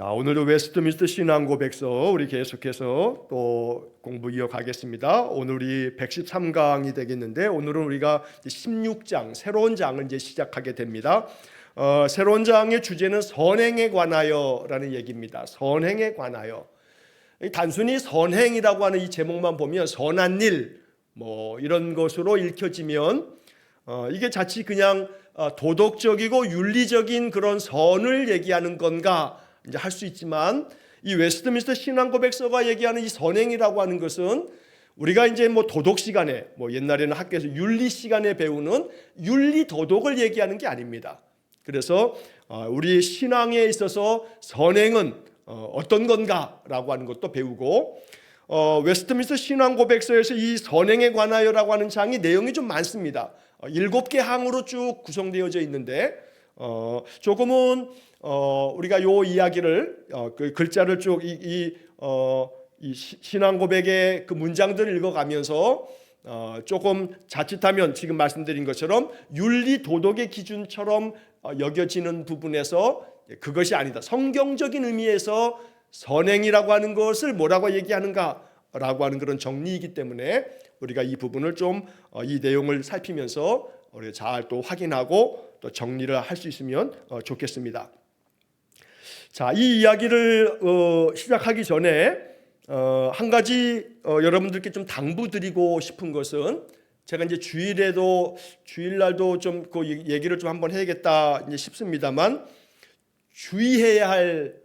자, 오늘도 웨스트민스터 신앙고백서 우리 계속해서 또 공부 이어가겠습니다. 오늘이 113강이 되겠는데 오늘은 우리가 16장 새로운 장을 이제 시작하게 됩니다. 새로운 장의 주제는 선행에 관하여라는 얘기입니다. 선행에 관하여. 단순히 선행이라고 하는 이 제목만 보면 선한 일 뭐 이런 것으로 읽혀지면 이게 자칫 그냥 도덕적이고 윤리적인 그런 선을 얘기하는 건가 이제 할 수 있지만, 이 웨스트민스터 신앙고백서가 얘기하는 이 선행이라고 하는 것은 우리가 이제 뭐 도덕 시간에 뭐 옛날에는 학교에서 윤리 시간에 배우는 윤리 도덕을 얘기하는 게 아닙니다. 그래서 우리 신앙에 있어서 선행은 어떤 건가라고 하는 것도 배우고, 웨스트민스터 신앙고백서에서 이 선행에 관하여라고 하는 장이 내용이 좀 많습니다. 7개 항으로 쭉 구성되어져 있는데 조금은 우리가 요 이야기를 그 글자를 쭉 이 신앙 고백의 그 문장들을 읽어가면서 조금 자칫하면 지금 말씀드린 것처럼 윤리 도덕의 기준처럼 여겨지는 부분에서 그것이 아니다. 성경적인 의미에서 선행이라고 하는 것을 뭐라고 얘기하는가라고 하는 그런 정리이기 때문에 우리가 이 부분을 좀 이 내용을 살피면서 우리가 잘 또 확인하고 또 정리를 할 수 있으면 좋겠습니다. 자, 이 이야기를 시작하기 전에 한 가지 여러분들께 좀 당부드리고 싶은 것은, 제가 이제 주일날도 좀 그 얘기를 좀 한번 해야겠다 이제 싶습니다만, 주의해야 할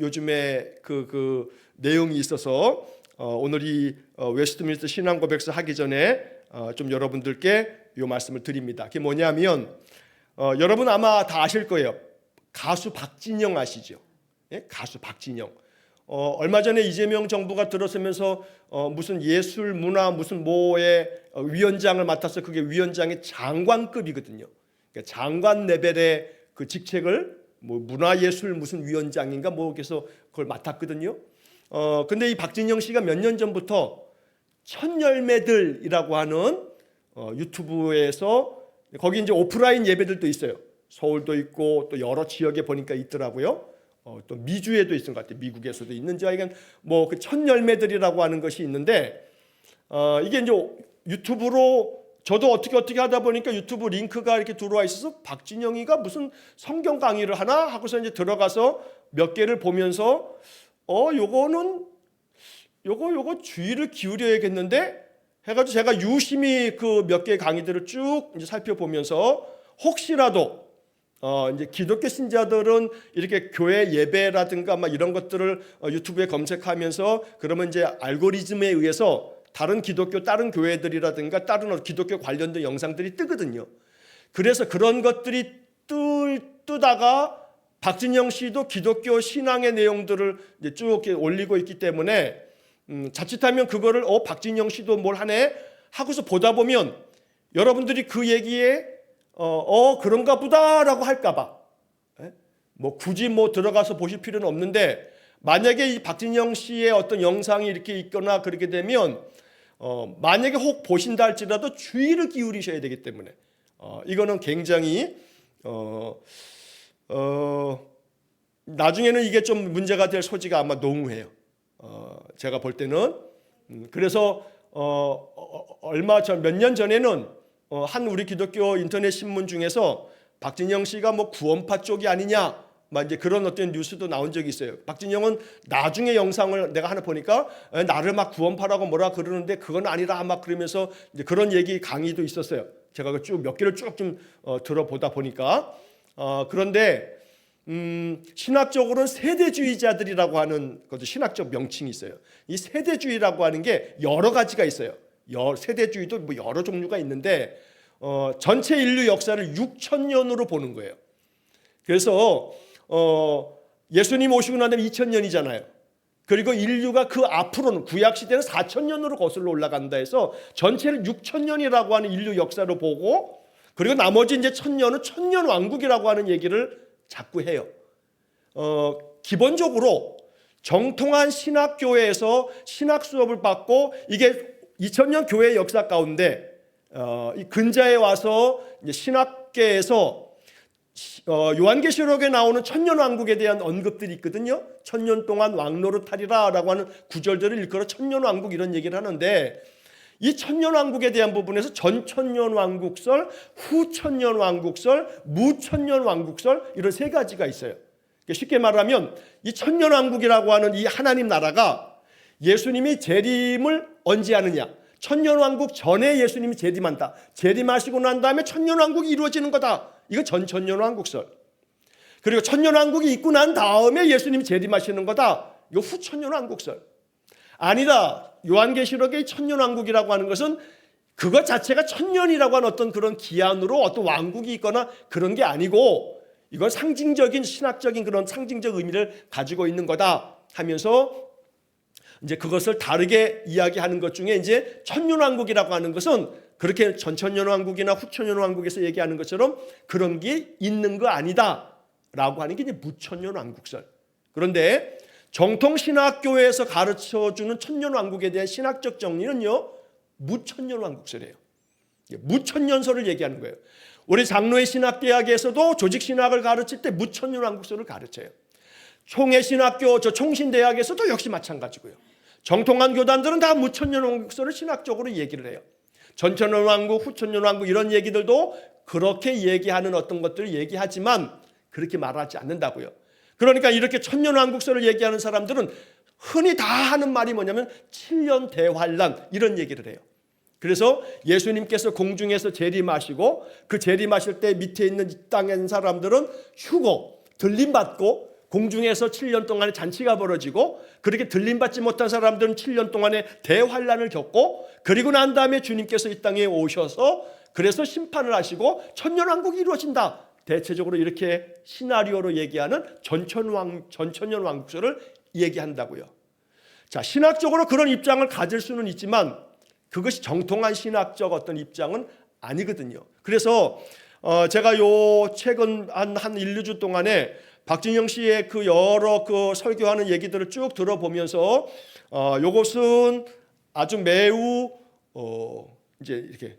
요즘에 그 내용이 있어서 오늘 이 웨스트민스터 신앙고백서 하기 전에 좀 여러분들께 이 말씀을 드립니다. 그게 뭐냐면 여러분 아마 다 아실 거예요. 가수 박진영 아시죠? 예? 가수 박진영. 얼마 전에 이재명 정부가 들어서면서 무슨 예술 문화 무슨 뭐의 위원장을 맡아서 그게 위원장의 장관급이거든요. 그러니까 장관 레벨의 그 직책을 뭐 문화예술 무슨 위원장인가 뭐 그래서 그걸 맡았거든요. 근데 이 박진영 씨가 몇 년 전부터 천열매들이라고 하는 유튜브에서, 거기 이제 오프라인 예배들도 있어요. 서울도 있고 또 여러 지역에 보니까 있더라고요. 또 미주에도 있는 것 같아요. 미국에서도 있는지 하여간 뭐 그 천열매들이라고 하는 것이 있는데, 이게 이제 유튜브로 저도 어떻게 하다 보니까 유튜브 링크가 이렇게 들어와 있어서 박진영이가 무슨 성경 강의를 하나 하고서 이제 들어가서 몇 개를 보면서 요거 주의를 기울여야겠는데 해가지고 제가 유심히 그 몇 개의 강의들을 쭉 이제 살펴보면서, 혹시라도 이제 기독교 신자들은 이렇게 교회 예배라든가 막 이런 것들을 유튜브에 검색하면서 그러면 이제 알고리즘에 의해서 다른 기독교 다른 교회들이라든가 다른 기독교 관련된 영상들이 뜨거든요. 그래서 그런 것들이 뜨다가 박진영 씨도 기독교 신앙의 내용들을 이제 쭉 올리고 있기 때문에 자칫하면 그거를 박진영 씨도 뭘 하네 하고서 보다 보면 여러분들이 그 얘기에 그런가 보다라고 할까봐 뭐 굳이 뭐 들어가서 보실 필요는 없는데, 만약에 이 박진영 씨의 어떤 영상이 이렇게 있거나 그렇게 되면 만약에 혹 보신다 할지라도 주의를 기울이셔야 되기 때문에 이거는 굉장히 나중에는 이게 좀 문제가 될 소지가 아마 농후해요. 제가 볼 때는 그래서 몇 년 전에는 한 우리 기독교 인터넷 신문 중에서 박진영 씨가 뭐 구원파 쪽이 아니냐 막 이제 그런 어떤 뉴스도 나온 적이 있어요. 박진영은 나중에 영상을 내가 하나 보니까 나를 막 구원파라고 뭐라 그러는데 그건 아니라 막 그러면서 이제 그런 얘기 강의도 있었어요. 제가 쭉 몇 개를 쭉 좀 들어보다 보니까 그런데 신학적으로는 세대주의자들이라고 하는 것도 신학적 명칭이 있어요. 이 세대주의라고 하는 게 여러 가지가 있어요. 세대주의도 뭐 여러 종류가 있는데 전체 인류 역사를 6,000년으로 보는 거예요. 그래서 예수님 오시고 난 다음에 2,000년이잖아요. 그리고 인류가 그 앞으로는 구약 시대는 4,000년으로 거슬러 올라간다 해서 전체를 6,000년이라고 하는 인류 역사로 보고, 그리고 나머지 이제 1,000년은 천년 왕국이라고 하는 얘기를 자꾸 해요. 기본적으로 정통한 신학교회에서 신학 수업을 받고, 이게 2000년 교회 역사 가운데 이 근자에 와서 이제 신학계에서 요한계시록에 나오는 천년왕국에 대한 언급들이 있거든요. 천년 동안 왕노릇하리라 라고 하는 구절들을 일컬어 천년왕국 이런 얘기를 하는데, 이 천년왕국에 대한 부분에서 전천년왕국설, 후천년왕국설, 무천년왕국설 이런 세 가지가 있어요. 쉽게 말하면 이 천년왕국이라고 하는 이 하나님 나라가 예수님이 재림을 언제 하느냐, 천년왕국 전에 예수님이 재림한다, 재림하시고 난 다음에 천년왕국이 이루어지는 거다, 이거 전천년왕국설. 그리고 천년왕국이 있고 난 다음에 예수님이 재림하시는 거다, 이거 후천년왕국설. 아니다, 요한계시록의 천년왕국이라고 하는 것은 그것 자체가 천년이라고 하는 어떤 그런 기한으로 어떤 왕국이 있거나 그런 게 아니고 이건 상징적인 신학적인 그런 상징적 의미를 가지고 있는 거다 하면서 이제 그것을 다르게 이야기하는 것 중에 이제 천년왕국이라고 하는 것은 그렇게 전천년왕국이나 후천년왕국에서 얘기하는 것처럼 그런 게 있는 거 아니다라고 하는 게 이제 무천년왕국설. 그런데 정통신학교에서 가르쳐주는 천년왕국에 대한 신학적 정리는요, 무천년왕국설이에요. 무천년설을 얘기하는 거예요. 우리 장로의 신학대학에서도 조직신학을 가르칠 때 무천년왕국설을 가르쳐요. 총회신학교, 총신대학에서도 역시 마찬가지고요. 정통한 교단들은 다 무천년왕국설을 신학적으로 얘기를 해요. 전천년왕국, 후천년왕국 이런 얘기들도 그렇게 얘기하는 어떤 것들을 얘기하지만 그렇게 말하지 않는다고요. 그러니까 이렇게 천년왕국설을 얘기하는 사람들은 흔히 다 하는 말이 뭐냐면 7년 대환란 이런 얘기를 해요. 그래서 예수님께서 공중에서 재림하시고 그 재림하실 때 밑에 있는 이 땅에 있는 사람들은 휴고, 들림받고 공중에서 7년 동안의 잔치가 벌어지고, 그렇게 들림받지 못한 사람들은 7년 동안의 대환란을 겪고, 그리고 난 다음에 주님께서 이 땅에 오셔서 그래서 심판을 하시고 천년왕국이 이루어진다. 대체적으로 이렇게 시나리오로 얘기하는 전천년왕국설을 얘기한다고요. 자, 신학적으로 그런 입장을 가질 수는 있지만 그것이 정통한 신학적 어떤 입장은 아니거든요. 그래서 제가 요 최근 한 1, 2주 동안에 박진영 씨의 그 여러 그 설교하는 얘기들을 쭉 들어보면서 요것은 아주 매우 이제 이렇게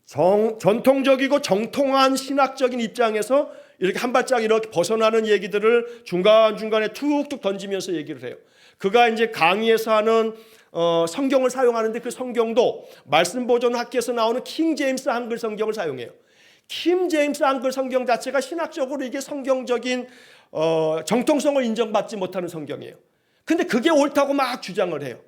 전통적이고 정통한 신학적인 입장에서 이렇게 한 발짝 이렇게 벗어나는 얘기들을 중간중간에 툭툭 던지면서 얘기를 해요. 그가 이제 강의에서 하는 성경을 사용하는데 그 성경도 말씀 보존 학기에서 나오는 킹 제임스 한글 성경을 사용해요. 킹 제임스 한글 성경 자체가 신학적으로 이게 성경적인 정통성을 인정받지 못하는 성경이에요. 근데 그게 옳다고 막 주장을 해요.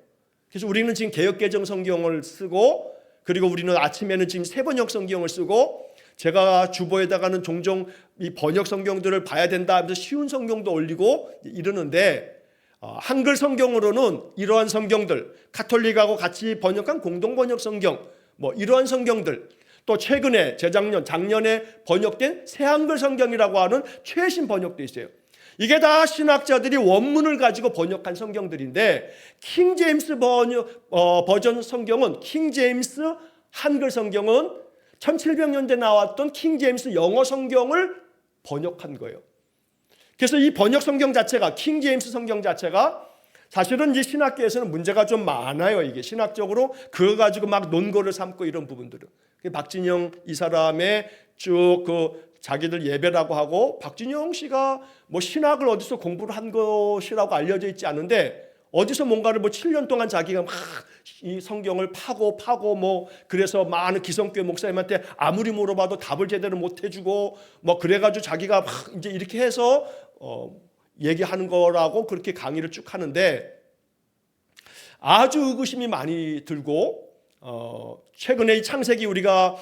그래서 우리는 지금 개역개정 성경을 쓰고, 그리고 우리는 아침에는 지금 세번역 성경을 쓰고, 제가 주보에다가는 종종 이 번역 성경들을 봐야 된다 하면서 쉬운 성경도 올리고 이러는데, 한글 성경으로는 이러한 성경들, 카톨릭하고 같이 번역한 공동번역 성경, 뭐 이러한 성경들, 또 최근에 작년에 번역된 새한글 성경이라고 하는 최신 번역도 있어요. 이게 다 신학자들이 원문을 가지고 번역한 성경들인데, 킹 제임스 버전 성경은, 킹 제임스 한글 성경은 1700년대 나왔던 킹 제임스 영어 성경을 번역한 거예요. 그래서 이 번역 성경 자체가, 킹 제임스 성경 자체가 사실은 이 신학계에서는 문제가 좀 많아요. 이게 신학적으로 그거 가지고 막 논거를 삼고 이런 부분들은. 박진영 이 사람의 쭉 그 자기들 예배라고 하고, 박진영 씨가 뭐 신학을 어디서 공부를 한 것이라고 알려져 있지 않은데, 어디서 뭔가를 뭐 7년 동안 자기가 막 이 성경을 파고 뭐 그래서 많은 기성교회 목사님한테 아무리 물어봐도 답을 제대로 못 해주고 뭐 그래가지고 자기가 막 이제 이렇게 해서 얘기하는 거라고 그렇게 강의를 쭉 하는데, 아주 의구심이 많이 들고, 최근에 이 창세기 우리가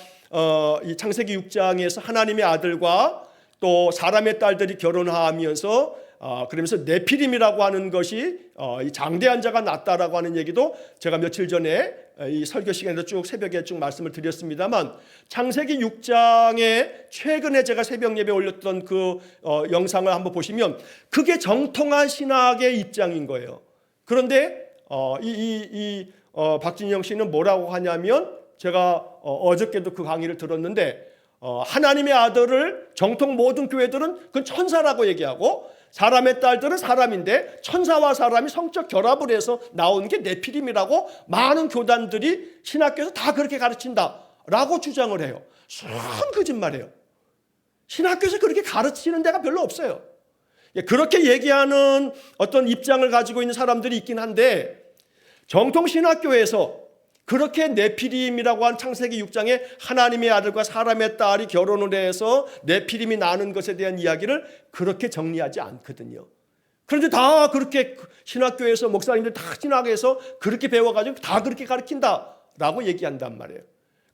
이 창세기 6장에서 하나님의 아들과 또 사람의 딸들이 결혼하면서 그러면서 네피림이라고 하는 것이 이 장대한 자가 났다라고 하는 얘기도 제가 며칠 전에 이 설교 시간에도 쭉 새벽에 쭉 말씀을 드렸습니다만, 창세기 6장에 최근에 제가 새벽 예배 올렸던 그 영상을 한번 보시면 그게 정통한 신학의 입장인 거예요. 그런데 박진영 씨는 뭐라고 하냐면, 제가 어저께도 그 강의를 들었는데, 하나님의 아들을 정통 모든 교회들은 그건 천사라고 얘기하고, 사람의 딸들은 사람인데 천사와 사람이 성적 결합을 해서 나온 게 네피림이라고 많은 교단들이 신학교에서 다 그렇게 가르친다라고 주장을 해요. 순 거짓말이에요. 신학교에서 그렇게 가르치는 데가 별로 없어요. 그렇게 얘기하는 어떤 입장을 가지고 있는 사람들이 있긴 한데 정통 신학교에서 그렇게 네피림이라고 하는 창세기 6장에 하나님의 아들과 사람의 딸이 결혼을 해서 네피림이 나는 것에 대한 이야기를 그렇게 정리하지 않거든요. 그런데 다 그렇게 신학교에서 목사님들 다 신학에서 그렇게 배워가지고 다 그렇게 가르친다라고 얘기한단 말이에요.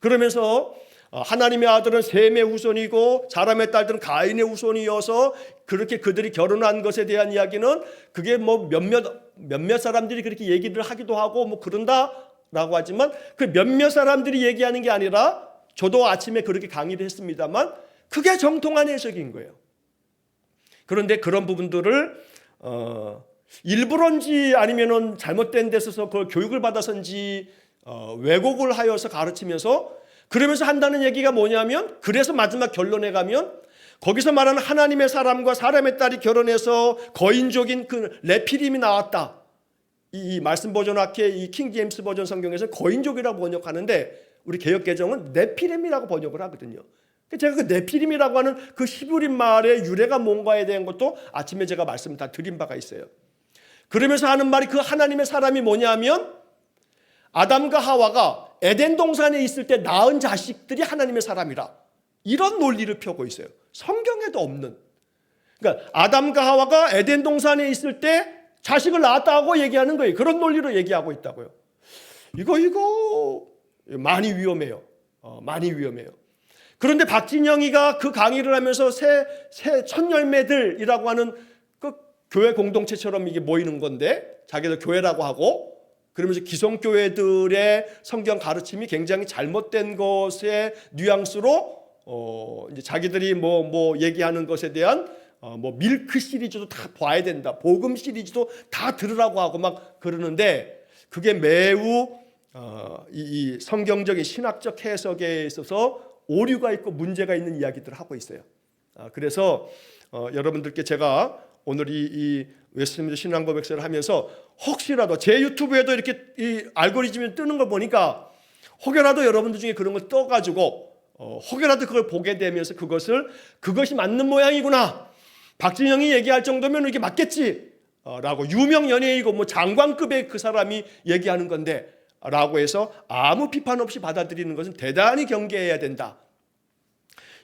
그러면서 하나님의 아들은 셈의 후손이고 사람의 딸들은 가인의 후손이어서 그렇게 그들이 결혼한 것에 대한 이야기는 그게 뭐 몇몇 사람들이 그렇게 얘기를 하기도 하고 뭐 그런다라고 하지만 그 몇몇 사람들이 얘기하는 게 아니라 저도 아침에 그렇게 강의를 했습니다만 그게 정통한 해석인 거예요. 그런데 그런 부분들을 일부러인지 아니면은 잘못된 데서 그걸 교육을 받아서인지 왜곡을 하여서 가르치면서 그러면서 한다는 얘기가 뭐냐면 그래서 마지막 결론에 가면 거기서 말하는 하나님의 사람과 사람의 딸이 결혼해서 거인족인 그 네피림이 나왔다. 이 말씀 버전 학회 이 킹 제임스 버전 성경에서 거인족이라고 번역하는데 우리 개역 개정은 네피림이라고 번역을 하거든요. 제가 그 네피림이라고 하는 그 히브리 말의 유래가 뭔가에 대한 것도 아침에 제가 말씀 다 드린 바가 있어요. 그러면서 하는 말이 그 하나님의 사람이 뭐냐면 아담과 하와가 에덴 동산에 있을 때 낳은 자식들이 하나님의 사람이라 이런 논리를 펴고 있어요. 성경에도 없는. 그러니까 아담과 하와가 에덴 동산에 있을 때 자식을 낳았다고 얘기하는 거예요. 그런 논리로 얘기하고 있다고요. 이거 많이 위험해요. 많이 위험해요. 그런데 박진영이가 그 강의를 하면서 새 첫 열매들이라고 하는 그 교회 공동체처럼 이게 모이는 건데 자기들 교회라고 하고 그러면서 기성교회들의 성경 가르침이 굉장히 잘못된 것의 뉘앙스로 이제 자기들이 뭐 얘기하는 것에 대한 뭐 밀크 시리즈도 다 봐야 된다. 복음 시리즈도 다 들으라고 하고 막 그러는데 그게 매우 이 성경적인 신학적 해석에 있어서 오류가 있고 문제가 있는 이야기들을 하고 있어요. 그래서 여러분들께 제가 오늘 이 웨스트민스터 신앙고백서를 하면서 혹시라도 제 유튜브에도 이렇게 이 알고리즘이 뜨는 걸 보니까 혹여라도 여러분들 중에 그런 걸 떠가지고 혹여라도 그걸 보게 되면서 그것이 맞는 모양이구나. 박진영이 얘기할 정도면 이게 맞겠지. 라고 유명 연예인이고 뭐 장관급의 그 사람이 얘기하는 건데 라고 해서 아무 비판 없이 받아들이는 것은 대단히 경계해야 된다.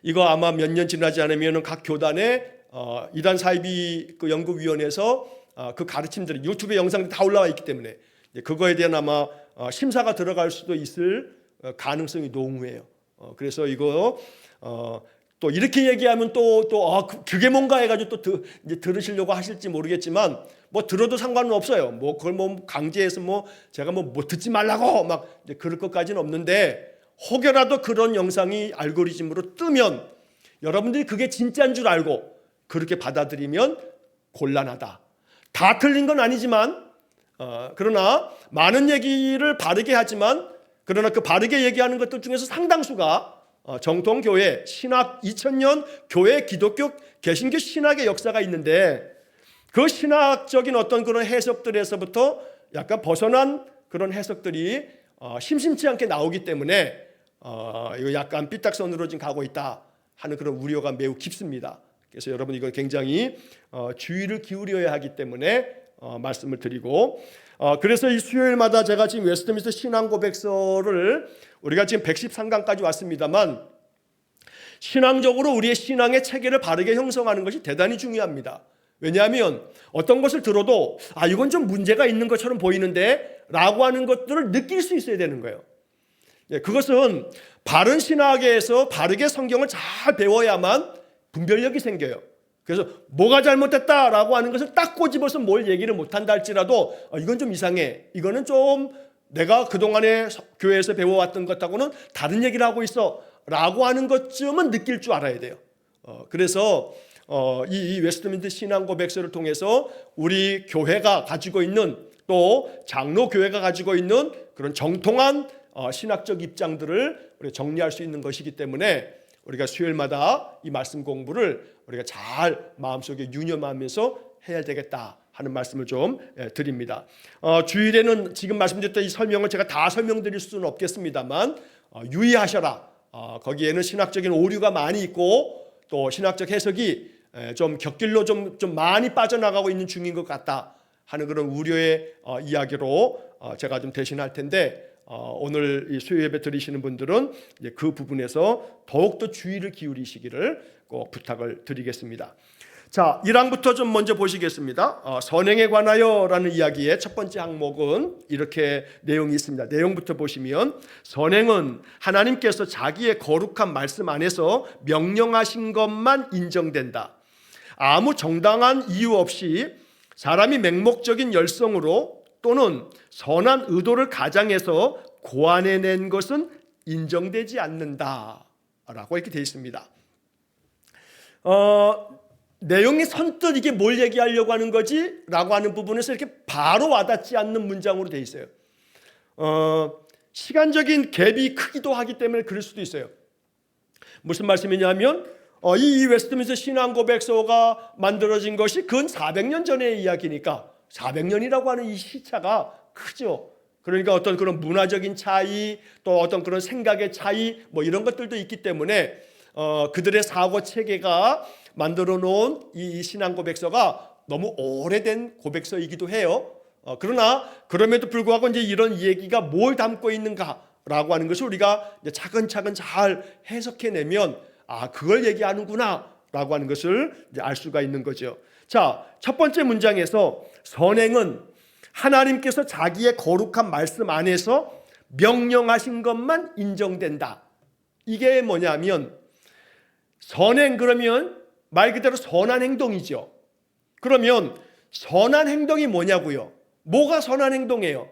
이거 아마 몇 년 지나지 않으면 각 교단에 이단 사이비 그 연구위원회에서 그 가르침들이 유튜브 영상들이 다 올라와 있기 때문에 그거에 대한 아마 심사가 들어갈 수도 있을 가능성이 농후해요. 그래서 이거 또 이렇게 얘기하면 그게 뭔가 해가지고 또 이제 들으시려고 하실지 모르겠지만 뭐 들어도 상관은 없어요. 뭐 그걸 뭐 강제해서 뭐 제가 뭐 듣지 말라고 막 이제 그럴 것까지는 없는데 혹여라도 그런 영상이 알고리즘으로 뜨면 여러분들이 그게 진짜인 줄 알고 그렇게 받아들이면 곤란하다. 다 틀린 건 아니지만 그러나 많은 얘기를 바르게 하지만 그러나 그 바르게 얘기하는 것들 중에서 상당수가 정통교회 신학 2000년 교회 기독교 개신교 신학의 역사가 있는데 그 신학적인 어떤 그런 해석들에서부터 약간 벗어난 그런 해석들이 심심치 않게 나오기 때문에 이거 약간 삐딱선으로 지금 가고 있다 하는 그런 우려가 매우 깊습니다. 그래서 여러분 이거 굉장히 주의를 기울여야 하기 때문에 말씀을 드리고 그래서 이 수요일마다 제가 지금 웨스트민스터 신앙고백서를 우리가 지금 113강까지 왔습니다만 신앙적으로 우리의 신앙의 체계를 바르게 형성하는 것이 대단히 중요합니다. 왜냐하면 어떤 것을 들어도 이건 좀 문제가 있는 것처럼 보이는데 라고 하는 것들을 느낄 수 있어야 되는 거예요. 그것은 바른 신학에서 바르게 성경을 잘 배워야만 분별력이 생겨요. 그래서 뭐가 잘못됐다라고 하는 것을 딱 꼬집어서 뭘 얘기를 못한다 할지라도 이건 좀 이상해. 이거는 좀 내가 그동안에 교회에서 배워왔던 것하고는 다른 얘기를 하고 있어 라고 하는 것쯤은 느낄 줄 알아야 돼요. 그래서 이 웨스트민스터 신앙고백서를 통해서 우리 교회가 가지고 있는 또 장로교회가 가지고 있는 그런 정통한 신학적 입장들을 우리가 정리할 수 있는 것이기 때문에 우리가 수요일마다 이 말씀 공부를 우리가 잘 마음속에 유념하면서 해야 되겠다 하는 말씀을 좀 드립니다. 주일에는 지금 말씀드렸던 이 설명을 제가 다 설명드릴 수는 없겠습니다만 유의하셔라. 거기에는 신학적인 오류가 많이 있고 또 신학적 해석이 좀 곁길로 좀 많이 빠져나가고 있는 중인 것 같다 하는 그런 우려의 이야기로 제가 좀 대신할 텐데, 오늘 이 수요 예배 드리시는 분들은 이제 그 부분에서 더욱더 주의를 기울이시기를 꼭 부탁을 드리겠습니다. 자, 1항부터 좀 먼저 보시겠습니다. 선행에 관하여라는 이야기의 첫 번째 항목은 이렇게 내용이 있습니다. 내용부터 보시면, 선행은 하나님께서 자기의 거룩한 말씀 안에서 명령하신 것만 인정된다. 아무 정당한 이유 없이 사람이 맹목적인 열성으로 또는 선한 의도를 가장해서 고안해낸 것은 인정되지 않는다라고 이렇게 되어 있습니다. 내용이 선뜻 이게 뭘 얘기하려고 하는 거지? 라고 하는 부분에서 이렇게 바로 와닿지 않는 문장으로 되어 있어요. 시간적인 갭이 크기도 하기 때문에 그럴 수도 있어요. 무슨 말씀이냐면, 이 웨스트민스터 신앙고백서가 만들어진 것이 근 400년 전의 이야기니까 400년이라고 하는 이 시차가 크죠. 그러니까 어떤 그런 문화적인 차이, 또 어떤 그런 생각의 차이, 뭐 이런 것들도 있기 때문에 그들의 사고 체계가 만들어 놓은 이 신앙고백서가 너무 오래된 고백서이기도 해요. 그러나 그럼에도 불구하고 이제 이런 얘기가 뭘 담고 있는가라고 하는 것을 우리가 이제 차근차근 잘 해석해내면, 그걸 얘기하는구나라고 하는 것을 이제 알 수가 있는 거죠. 자, 첫 번째 문장에서 선행은 하나님께서 자기의 거룩한 말씀 안에서 명령하신 것만 인정된다. 이게 뭐냐면, 선행 그러면 말 그대로 선한 행동이죠. 그러면 선한 행동이 뭐냐고요? 뭐가 선한 행동이에요?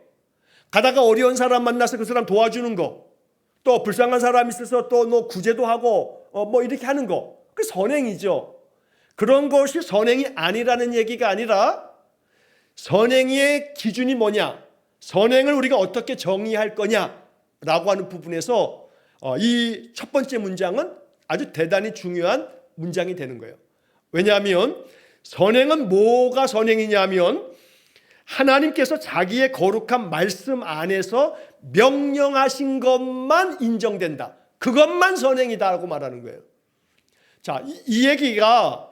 가다가 어려운 사람 만나서 그 사람 도와주는 거, 또 불쌍한 사람 있어서 또 뭐 구제도 하고 뭐 이렇게 하는 거, 그 선행이죠. 그런 것이 선행이 아니라는 얘기가 아니라, 선행의 기준이 뭐냐, 선행을 우리가 어떻게 정의할 거냐라고 하는 부분에서 이 첫 번째 문장은 아주 대단히 중요한 문장이 되는 거예요. 왜냐하면 선행은 뭐가 선행이냐면, 하나님께서 자기의 거룩한 말씀 안에서 명령하신 것만 인정된다. 그것만 선행이다라고 말하는 거예요. 자, 이 얘기가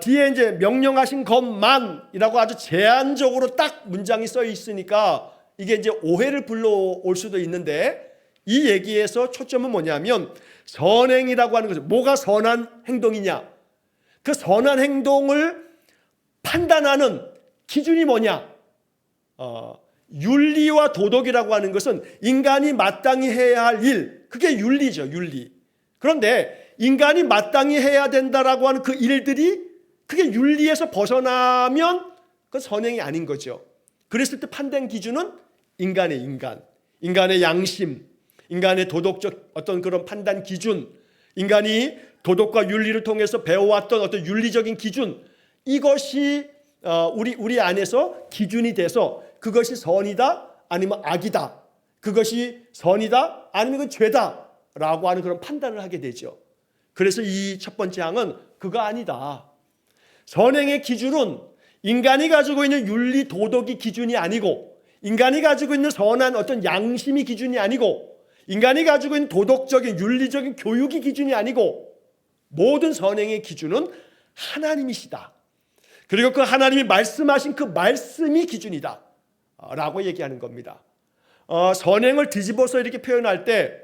뒤에 이제 명령하신 것만이라고 아주 제한적으로 딱 문장이 써 있으니까 이게 이제 오해를 불러올 수도 있는데, 이 얘기에서 초점은 뭐냐면, 선행이라고 하는 것은 뭐가 선한 행동이냐, 그 선한 행동을 판단하는 기준이 뭐냐. 윤리와 도덕이라고 하는 것은 인간이 마땅히 해야 할 일, 그게 윤리죠, 윤리. 그런데 인간이 마땅히 해야 된다라고 하는 그 일들이 그게 윤리에서 벗어나면 그건 선행이 아닌 거죠. 그랬을 때 판단 기준은 인간의 양심, 인간의 도덕적 어떤 그런 판단 기준, 인간이 도덕과 윤리를 통해서 배워왔던 어떤 윤리적인 기준, 이것이 우리 안에서 기준이 돼서 그것이 선이다 아니면 악이다, 그것이 선이다 아니면 그건 죄다라고 하는 그런 판단을 하게 되죠. 그래서 이 첫 번째 항은 그거 아니다. 선행의 기준은 인간이 가지고 있는 윤리 도덕이 기준이 아니고, 인간이 가지고 있는 선한 어떤 양심이 기준이 아니고, 인간이 가지고 있는 도덕적인 윤리적인 교육이 기준이 아니고, 모든 선행의 기준은 하나님이시다. 그리고 그 하나님이 말씀하신 그 말씀이 기준이다 라고 얘기하는 겁니다. 선행을 뒤집어서 이렇게 표현할 때,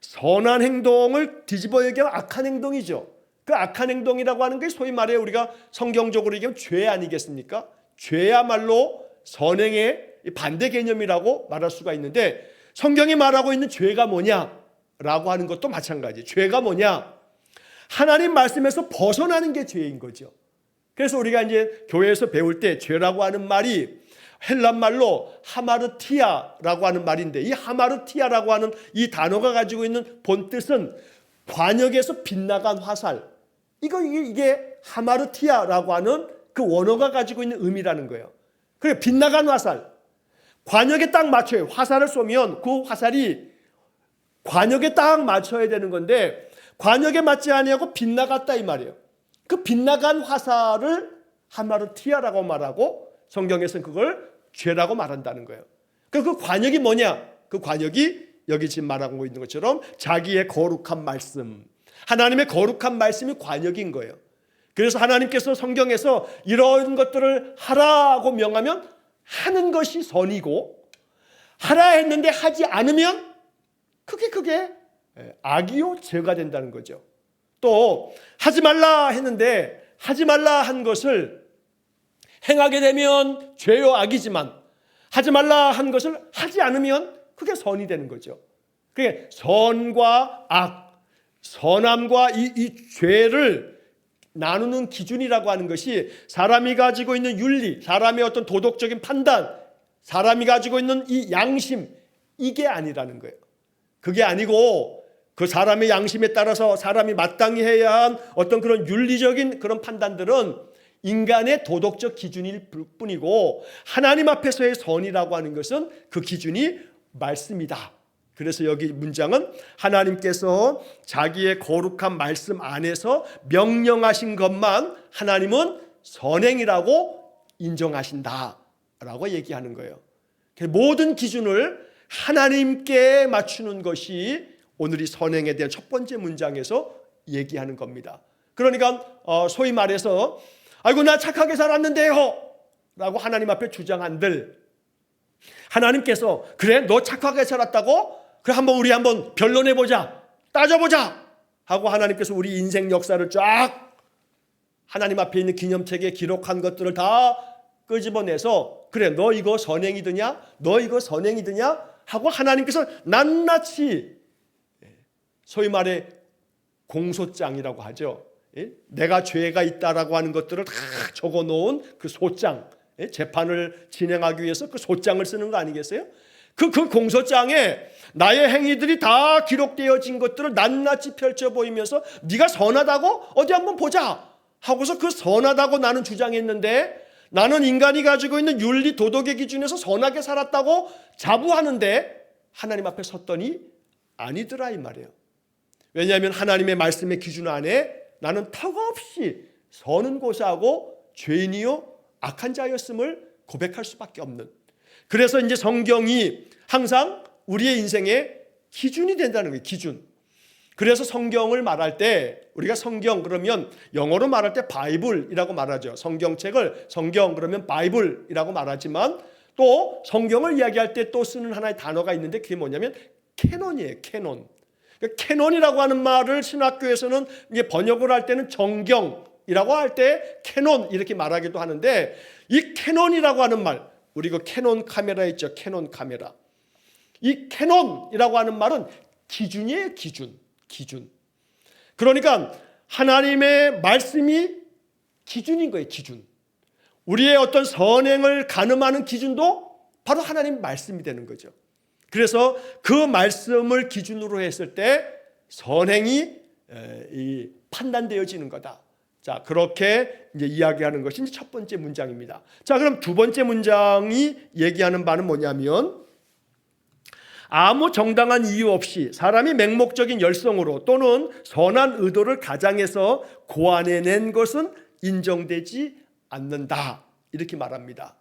선한 행동을 뒤집어 얘기하면 악한 행동이죠. 그 악한 행동이라고 하는 게 소위 말해 우리가 성경적으로 얘기하면 죄 아니겠습니까? 죄야말로 선행의 반대 개념이라고 말할 수가 있는데, 성경이 말하고 있는 죄가 뭐냐라고 하는 것도 마찬가지. 죄가 뭐냐? 하나님 말씀에서 벗어나는 게 죄인 거죠. 그래서 우리가 이제 교회에서 배울 때 죄라고 하는 말이 헬란 말로 하마르티아라고 하는 말인데, 이 하마르티아라고 하는 이 단어가 가지고 있는 본뜻은 관역에서 빗나간 화살. 이게 하마르티아라고 하는 그 원어가 가지고 있는 의미라는 거예요. 그래, 빗나간 화살. 관역에 딱 맞춰요. 화살을 쏘면 그 화살이 관역에 딱 맞춰야 되는 건데, 관역에 맞지 아니하고 빗나갔다 이 말이에요. 그 빗나간 화살을 하마르티아라고 말하고, 성경에서는 그걸 죄라고 말한다는 거예요. 그 관역이 뭐냐? 그 관역이 여기 지금 말하고 있는 것처럼 자기의 거룩한 말씀, 하나님의 거룩한 말씀이 관역인 거예요. 그래서 하나님께서 성경에서 이런 것들을 하라고 명하면 하는 것이 선이고, 하라 했는데 하지 않으면 그게 악이요 죄가 된다는 거죠. 또 하지 말라 했는데 하지 말라 한 것을 행하게 되면 죄요 악이지만, 하지 말라 한 것을 하지 않으면 그게 선이 되는 거죠. 그게 선과 악, 선함과 이 죄를 나누는 기준이라고 하는 것이 사람이 가지고 있는 윤리, 사람의 어떤 도덕적인 판단, 사람이 가지고 있는 이 양심, 이게 아니라는 거예요. 그게 아니고 그 사람의 양심에 따라서 사람이 마땅히 해야 한 어떤 그런 윤리적인 그런 판단들은 인간의 도덕적 기준일 뿐이고, 하나님 앞에서의 선이라고 하는 것은 그 기준이 말씀이다. 그래서 여기 문장은 하나님께서 자기의 거룩한 말씀 안에서 명령하신 것만 하나님은 선행이라고 인정하신다라고 얘기하는 거예요. 모든 기준을 하나님께 맞추는 것이 오늘 이 선행에 대한 첫 번째 문장에서 얘기하는 겁니다. 그러니까 소위 말해서 아이고 나 착하게 살았는데요 라고 하나님 앞에 주장한들, 하나님께서 그래 너 착하게 살았다고? 그래 우리 한번 변론해보자, 따져보자 하고 하나님께서 우리 인생 역사를 쫙 하나님 앞에 있는 기념책에 기록한 것들을 다 끄집어내서 그래 너 이거 선행이드냐, 너 이거 선행이드냐 하고 하나님께서 낱낱이, 소위 말해 공소장이라고 하죠. 내가 죄가 있다라고 하는 것들을 다 적어놓은 그 소장, 재판을 진행하기 위해서 그 소장을 쓰는 거 아니겠어요? 그 공소장에 나의 행위들이 다 기록되어진 것들을 낱낱이 펼쳐 보이면서 네가 선하다고? 어디 한번 보자 하고서 그 선하다고 나는 주장했는데, 나는 인간이 가지고 있는 윤리 도덕의 기준에서 선하게 살았다고 자부하는데 하나님 앞에 섰더니 아니더라 이 말이에요. 왜냐하면 하나님의 말씀의 기준 안에 나는 턱없이 선은 고사하고 죄인이요 악한 자였음을 고백할 수밖에 없는, 그래서 이제 성경이 항상 우리의 인생의 기준이 된다는 거예요. 기준. 그래서 성경을 말할 때 우리가 성경 그러면 영어로 말할 때 바이블이라고 말하죠. 성경책을 성경 그러면 바이블이라고 말하지만, 또 성경을 이야기할 때 또 쓰는 하나의 단어가 있는데 그게 뭐냐면 캐논이에요. 캐논. 캐논이라고 하는 말을 신학교에서는 이제 번역을 할 때는 정경이라고 할 때 캐논 이렇게 말하기도 하는데, 이 캐논이라고 하는 말, 우리 그 캐논 카메라 있죠. 캐논 카메라. 이 캐논이라고 하는 말은 기준이에요. 기준. 그러니까 하나님의 말씀이 기준인 거예요. 기준. 우리의 어떤 선행을 가늠하는 기준도 바로 하나님 말씀이 되는 거죠. 그래서 그 말씀을 기준으로 했을 때 선행이 판단되어지는 거다. 자, 그렇게 이제 이야기하는 것이 이제 첫 번째 문장입니다. 자, 그럼 두 번째 문장이 얘기하는 바는 뭐냐면, 아무 정당한 이유 없이 사람이 맹목적인 열성으로 또는 선한 의도를 가장해서 고안해낸 것은 인정되지 않는다. 이렇게 말합니다.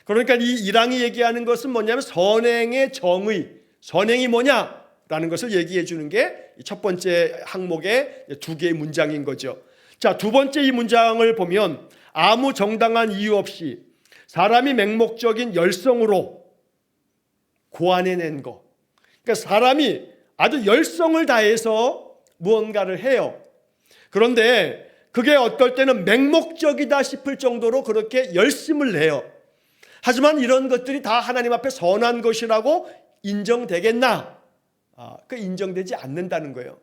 그러니까 이 1항이 얘기하는 것은 뭐냐면 선행의 정의, 선행이 뭐냐라는 것을 얘기해 주는 게 첫 번째 항목의 두 개의 문장인 거죠. 자, 두 번째 이 문장을 보면 아무 정당한 이유 없이 사람이 맹목적인 열성으로 고안해낸 거. 그러니까 사람이 아주 열성을 다해서 무언가를 해요. 그런데 그게 어떨 때는 맹목적이다 싶을 정도로 그렇게 열심을 내요. 하지만 이런 것들이 다 하나님 앞에 선한 것이라고 인정되겠나? 그 인정되지 않는다는 거예요.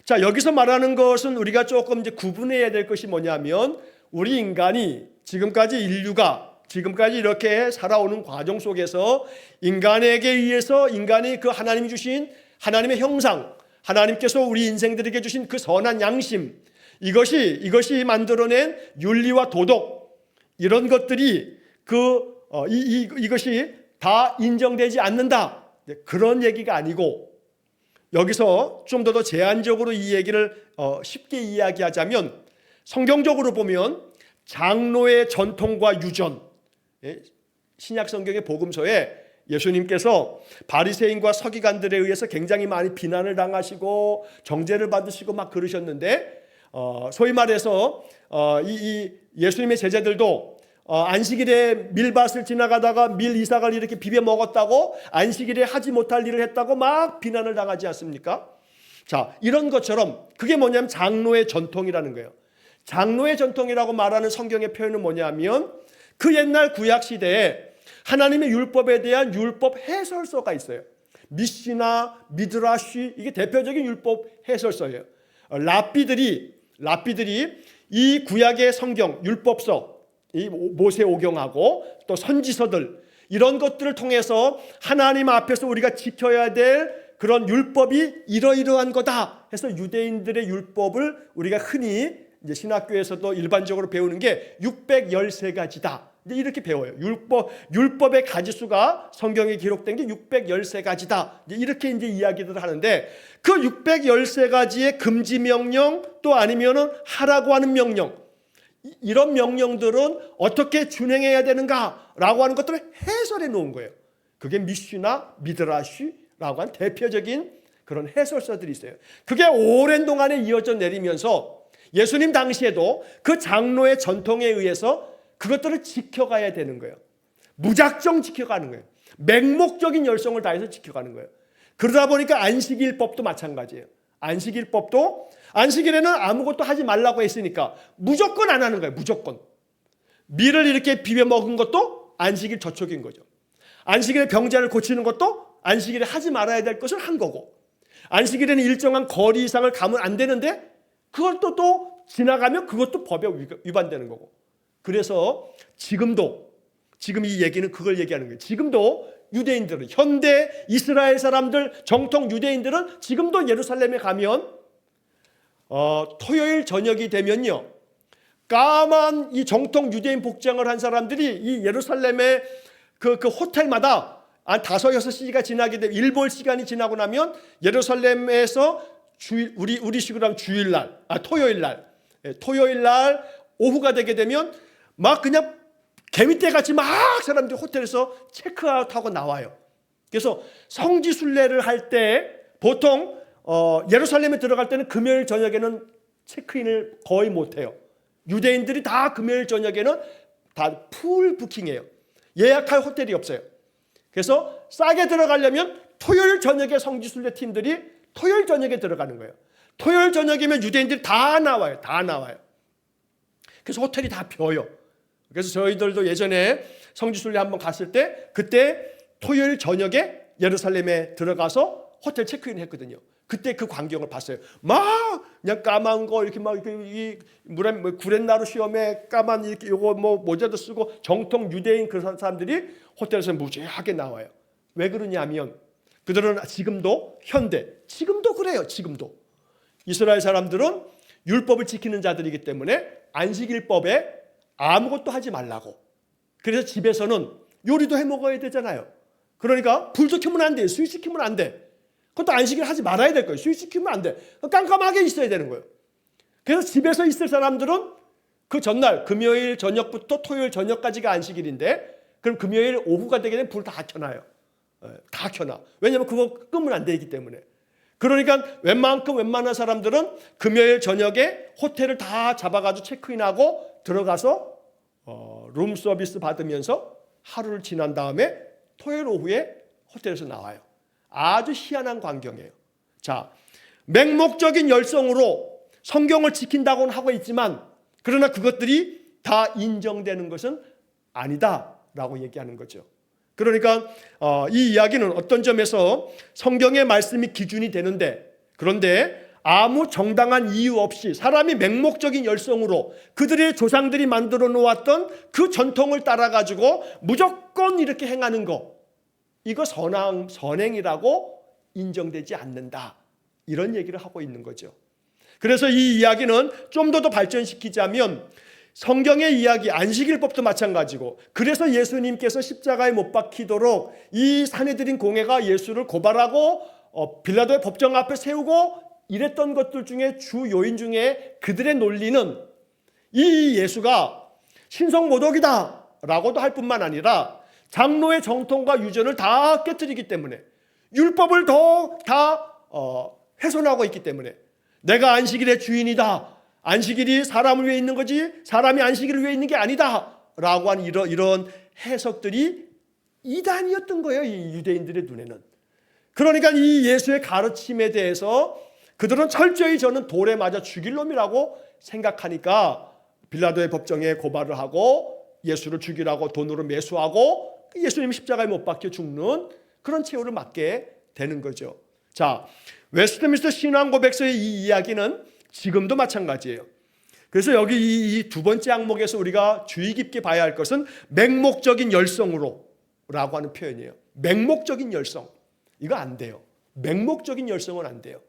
자, 여기서 말하는 것은 우리가 조금 이제 구분해야 될 것이 뭐냐면, 우리 인간이 지금까지 인류가 지금까지 이렇게 살아오는 과정 속에서 인간에게 의해서 인간이 그 하나님이 주신 하나님의 형상, 하나님께서 우리 인생들에게 주신 그 선한 양심, 이것이 만들어낸 윤리와 도덕, 이런 것들이 이것이 다 인정되지 않는다. 그런 얘기가 아니고, 여기서 좀 더 제한적으로 이 얘기를 쉽게 이야기하자면, 성경적으로 보면 장로의 전통과 유전, 신약 성경의 복음서에 예수님께서 바리새인과 서기관들에 의해서 굉장히 많이 비난을 당하시고 정죄를 받으시고 막 그러셨는데 소위 말해서 이 예수님의 제자들도 안식일에 밀밭을 지나가다가 밀 이삭을 이렇게 비벼 먹었다고 안식일에 하지 못할 일을 했다고 막 비난을 당하지 않습니까? 자, 이런 것처럼 그게 뭐냐면 장로의 전통이라는 거예요. 장로의 전통이라고 말하는 성경의 표현은 뭐냐면 그 옛날 구약 시대에 하나님의 율법에 대한 율법 해설서가 있어요. 미시나 미드라시, 이게 대표적인 율법 해설서예요. 랍비들이 이 구약의 성경 율법서, 이 모세오경하고 또 선지서들, 이런 것들을 통해서 하나님 앞에서 우리가 지켜야 될 그런 율법이 이러이러한 거다 해서 유대인들의 율법을 우리가 흔히 이제 신학교에서도 일반적으로 배우는 게 613가지다. 이렇게 배워요. 율법의 가지수가 성경에 기록된 게 613가지다. 이렇게 이제 이야기들을 하는데 그 613가지의 금지 명령 또 아니면은 하라고 하는 명령, 이런 명령들은 어떻게 준행해야 되는가라고 하는 것들을 해설해 놓은 거예요. 그게 미슈나 미드라시라고 하는 대표적인 그런 해설서들이 있어요. 그게 오랜 동안에 이어져 내리면서 예수님 당시에도 그 장로의 전통에 의해서 그것들을 지켜가야 되는 거예요. 무작정 지켜가는 거예요. 맹목적인 열성을 다해서 지켜가는 거예요. 그러다 보니까 안식일법도 마찬가지예요. 안식일법도 안식일에는 아무것도 하지 말라고 했으니까 무조건 안 하는 거예요. 무조건. 밀을 이렇게 비벼 먹은 것도 안식일 저촉인 거죠. 안식일에 병자를 고치는 것도 안식일에 하지 말아야 될 것을 한 거고, 안식일에는 일정한 거리 이상을 가면 안 되는데 그걸 또 지나가면 그것도 법에 위반되는 거고. 그래서 지금 이 얘기는 그걸 얘기하는 거예요. 지금도 유대인들은, 현대 이스라엘 사람들, 정통 유대인들은 지금도 예루살렘에 가면 토요일 저녁이 되면요, 까만 이 정통 유대인 복장을 한 사람들이 이 예루살렘의 그 호텔마다 한 5-6시가 지나게 되면, 일몰 시간이 지나고 나면 예루살렘에서 우리식으로 하면 토요일 날 오후가 되게 되면 막 그냥 개미떼 같이 막 사람들이 호텔에서 체크아웃하고 나와요. 그래서 성지순례를 할 때 보통 예루살렘에 들어갈 때는 금요일 저녁에는 체크인을 거의 못해요. 유대인들이 다 금요일 저녁에는 다 풀 부킹해요. 예약할 호텔이 없어요. 그래서 싸게 들어가려면 토요일 저녁에 성지순례 팀들이 토요일 저녁에 들어가는 거예요. 토요일 저녁이면 유대인들이 다 나와요. 그래서 호텔이 다 벼요. 그래서 저희들도 예전에 성지순례 한번 갔을 때 그때 토요일 저녁에 예루살렘에 들어가서 호텔 체크인 했거든요. 그때 그 광경을 봤어요. 막 그냥 까만 거 이렇게 막 이 구렛나루 시험에 까만 이렇게 요거 뭐 모자도 쓰고 정통 유대인 그 사람들이 호텔에서 무지하게 나와요. 왜 그러냐면 그들은 지금도 지금도 그래요. 지금도 이스라엘 사람들은 율법을 지키는 자들이기 때문에 안식일법에 아무것도 하지 말라고. 그래서 집에서는 요리도 해 먹어야 되잖아요. 그러니까 불도 켜면 안 돼. 스위치 켜면 안 돼. 그것도 안식일 하지 말아야 될 거예요. 스위치 켜면 안 돼. 깜깜하게 있어야 되는 거예요. 그래서 집에서 있을 사람들은 그 전날 금요일 저녁부터 토요일 저녁까지가 안식일인데, 그럼 금요일 오후가 되게 되면 불 다 켜놔요. 다 켜놔. 왜냐하면 그거 끄면 안 되기 때문에. 그러니까 웬만한 사람들은 금요일 저녁에 호텔을 다 잡아가지고 체크인하고 들어가서 룸 서비스 받으면서 하루를 지난 다음에 토요일 오후에 호텔에서 나와요. 아주 희한한 광경이에요. 자, 맹목적인 열성으로 성경을 지킨다고는 하고 있지만 그러나 그것들이 다 인정되는 것은 아니다라고 얘기하는 거죠. 그러니까 이 이야기는 어떤 점에서 성경의 말씀이 기준이 되는데, 그런데 아무 정당한 이유 없이 사람이 맹목적인 열성으로 그들의 조상들이 만들어 놓았던 그 전통을 따라가지고 무조건 이렇게 행하는 거, 이거 선행이라고 인정되지 않는다, 이런 얘기를 하고 있는 거죠. 그래서 이 이야기는 좀 더 발전시키자면 성경의 이야기, 안식일법도 마찬가지고, 그래서 예수님께서 십자가에 못 박히도록 이 산헤드린 공회가 예수를 고발하고 빌라도의 법정 앞에 세우고 이랬던 것들 중에 주 요인 중에 그들의 논리는 이 예수가 신성모독이다 라고도 할 뿐만 아니라 장로의 정통과 유전을 다 깨뜨리기 때문에, 율법을 다 훼손하고 있기 때문에, 내가 안식일의 주인이다, 안식일이 사람을 위해 있는 거지 사람이 안식일을 위해 있는 게 아니다 라고 하는 이런 해석들이 이단이었던 거예요, 이 유대인들의 눈에는. 그러니까 이 예수의 가르침에 대해서 그들은 철저히 저는 돌에 맞아 죽일 놈이라고 생각하니까 빌라도의 법정에 고발을 하고 예수를 죽이라고 돈으로 매수하고 예수님이 십자가에 못 박혀 죽는 그런 최후를 맞게 되는 거죠. 자, 웨스트민스터 신앙고백서의 이 이야기는 지금도 마찬가지예요. 그래서 여기 이 두 번째 항목에서 우리가 주의 깊게 봐야 할 것은 맹목적인 열성으로 라고 하는 표현이에요. 맹목적인 열성. 이거 안 돼요. 맹목적인 열성은 안 돼요.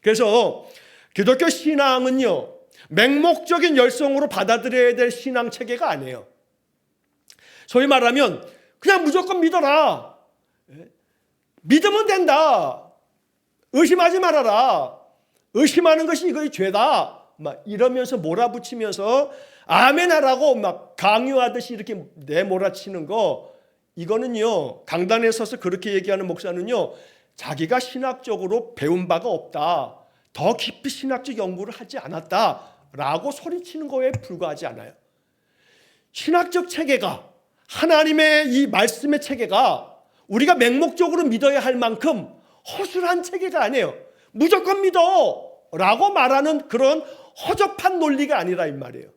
그래서 기독교 신앙은요, 맹목적인 열성으로 받아들여야 될 신앙 체계가 아니에요. 소위 말하면 그냥 무조건 믿어라, 믿으면 된다, 의심하지 말아라, 의심하는 것이 이거의 죄다, 막 이러면서 몰아붙이면서 아멘하라고 막 강요하듯이 이렇게 내몰아치는 거, 이거는요, 강단에 서서 그렇게 얘기하는 목사는요, 자기가 신학적으로 배운 바가 없다, 더 깊이 신학적 연구를 하지 않았다라고 소리치는 거에 불과하지 않아요. 신학적 체계가, 하나님의 이 말씀의 체계가 우리가 맹목적으로 믿어야 할 만큼 허술한 체계가 아니에요. 무조건 믿어 라고 말하는 그런 허접한 논리가 아니라 이 말이에요.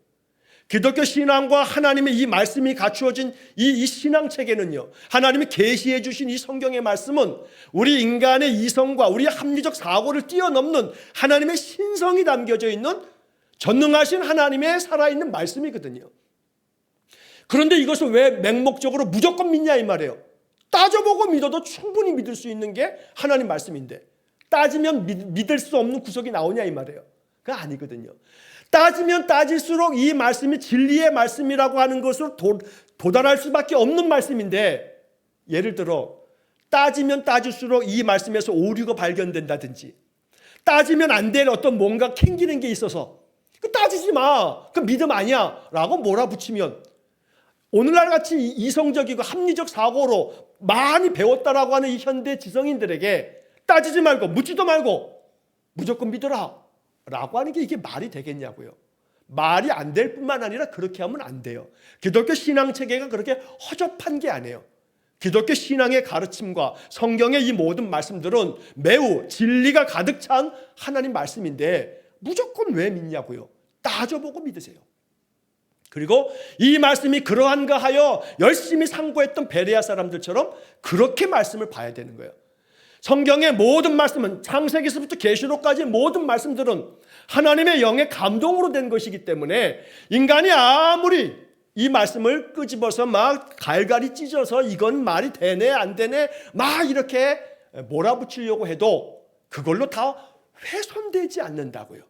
기독교 신앙과 하나님의 이 말씀이 갖추어진 이 신앙 체계는요, 하나님이 계시해 주신 이 성경의 말씀은 우리 인간의 이성과 우리의 합리적 사고를 뛰어넘는 하나님의 신성이 담겨져 있는 전능하신 하나님의 살아있는 말씀이거든요. 그런데 이것을 왜 맹목적으로 무조건 믿냐 이 말이에요. 따져보고 믿어도 충분히 믿을 수 있는 게 하나님 말씀인데, 따지면 믿을 수 없는 구석이 나오냐 이 말이에요. 그거 아니거든요. 따지면 따질수록 이 말씀이 진리의 말씀이라고 하는 것으로 도달할 수밖에 없는 말씀인데, 예를 들어 따지면 따질수록 이 말씀에서 오류가 발견된다든지, 따지면 안 될 어떤 뭔가 캥기는 게 있어서 그 따지지 마, 그 믿음 아니야 라고 몰아붙이면, 오늘날 같이 이성적이고 합리적 사고로 많이 배웠다라고 하는 이 현대 지성인들에게 따지지 말고 묻지도 말고 무조건 믿어라 라고 하는 게 이게 말이 되겠냐고요. 말이 안 될 뿐만 아니라 그렇게 하면 안 돼요. 기독교 신앙 체계가 그렇게 허접한 게 아니에요. 기독교 신앙의 가르침과 성경의 이 모든 말씀들은 매우 진리가 가득 찬 하나님 말씀인데 무조건 왜 믿냐고요. 따져보고 믿으세요. 그리고 이 말씀이 그러한가 하여 열심히 상고했던 베레아 사람들처럼 그렇게 말씀을 봐야 되는 거예요. 성경의 모든 말씀은, 창세기서부터 계시록까지 모든 말씀들은 하나님의 영의 감동으로 된 것이기 때문에 인간이 아무리 이 말씀을 끄집어서 막 갈갈이 찢어서 이건 말이 되네 안 되네 막 이렇게 몰아붙이려고 해도 그걸로 다 훼손되지 않는다고요.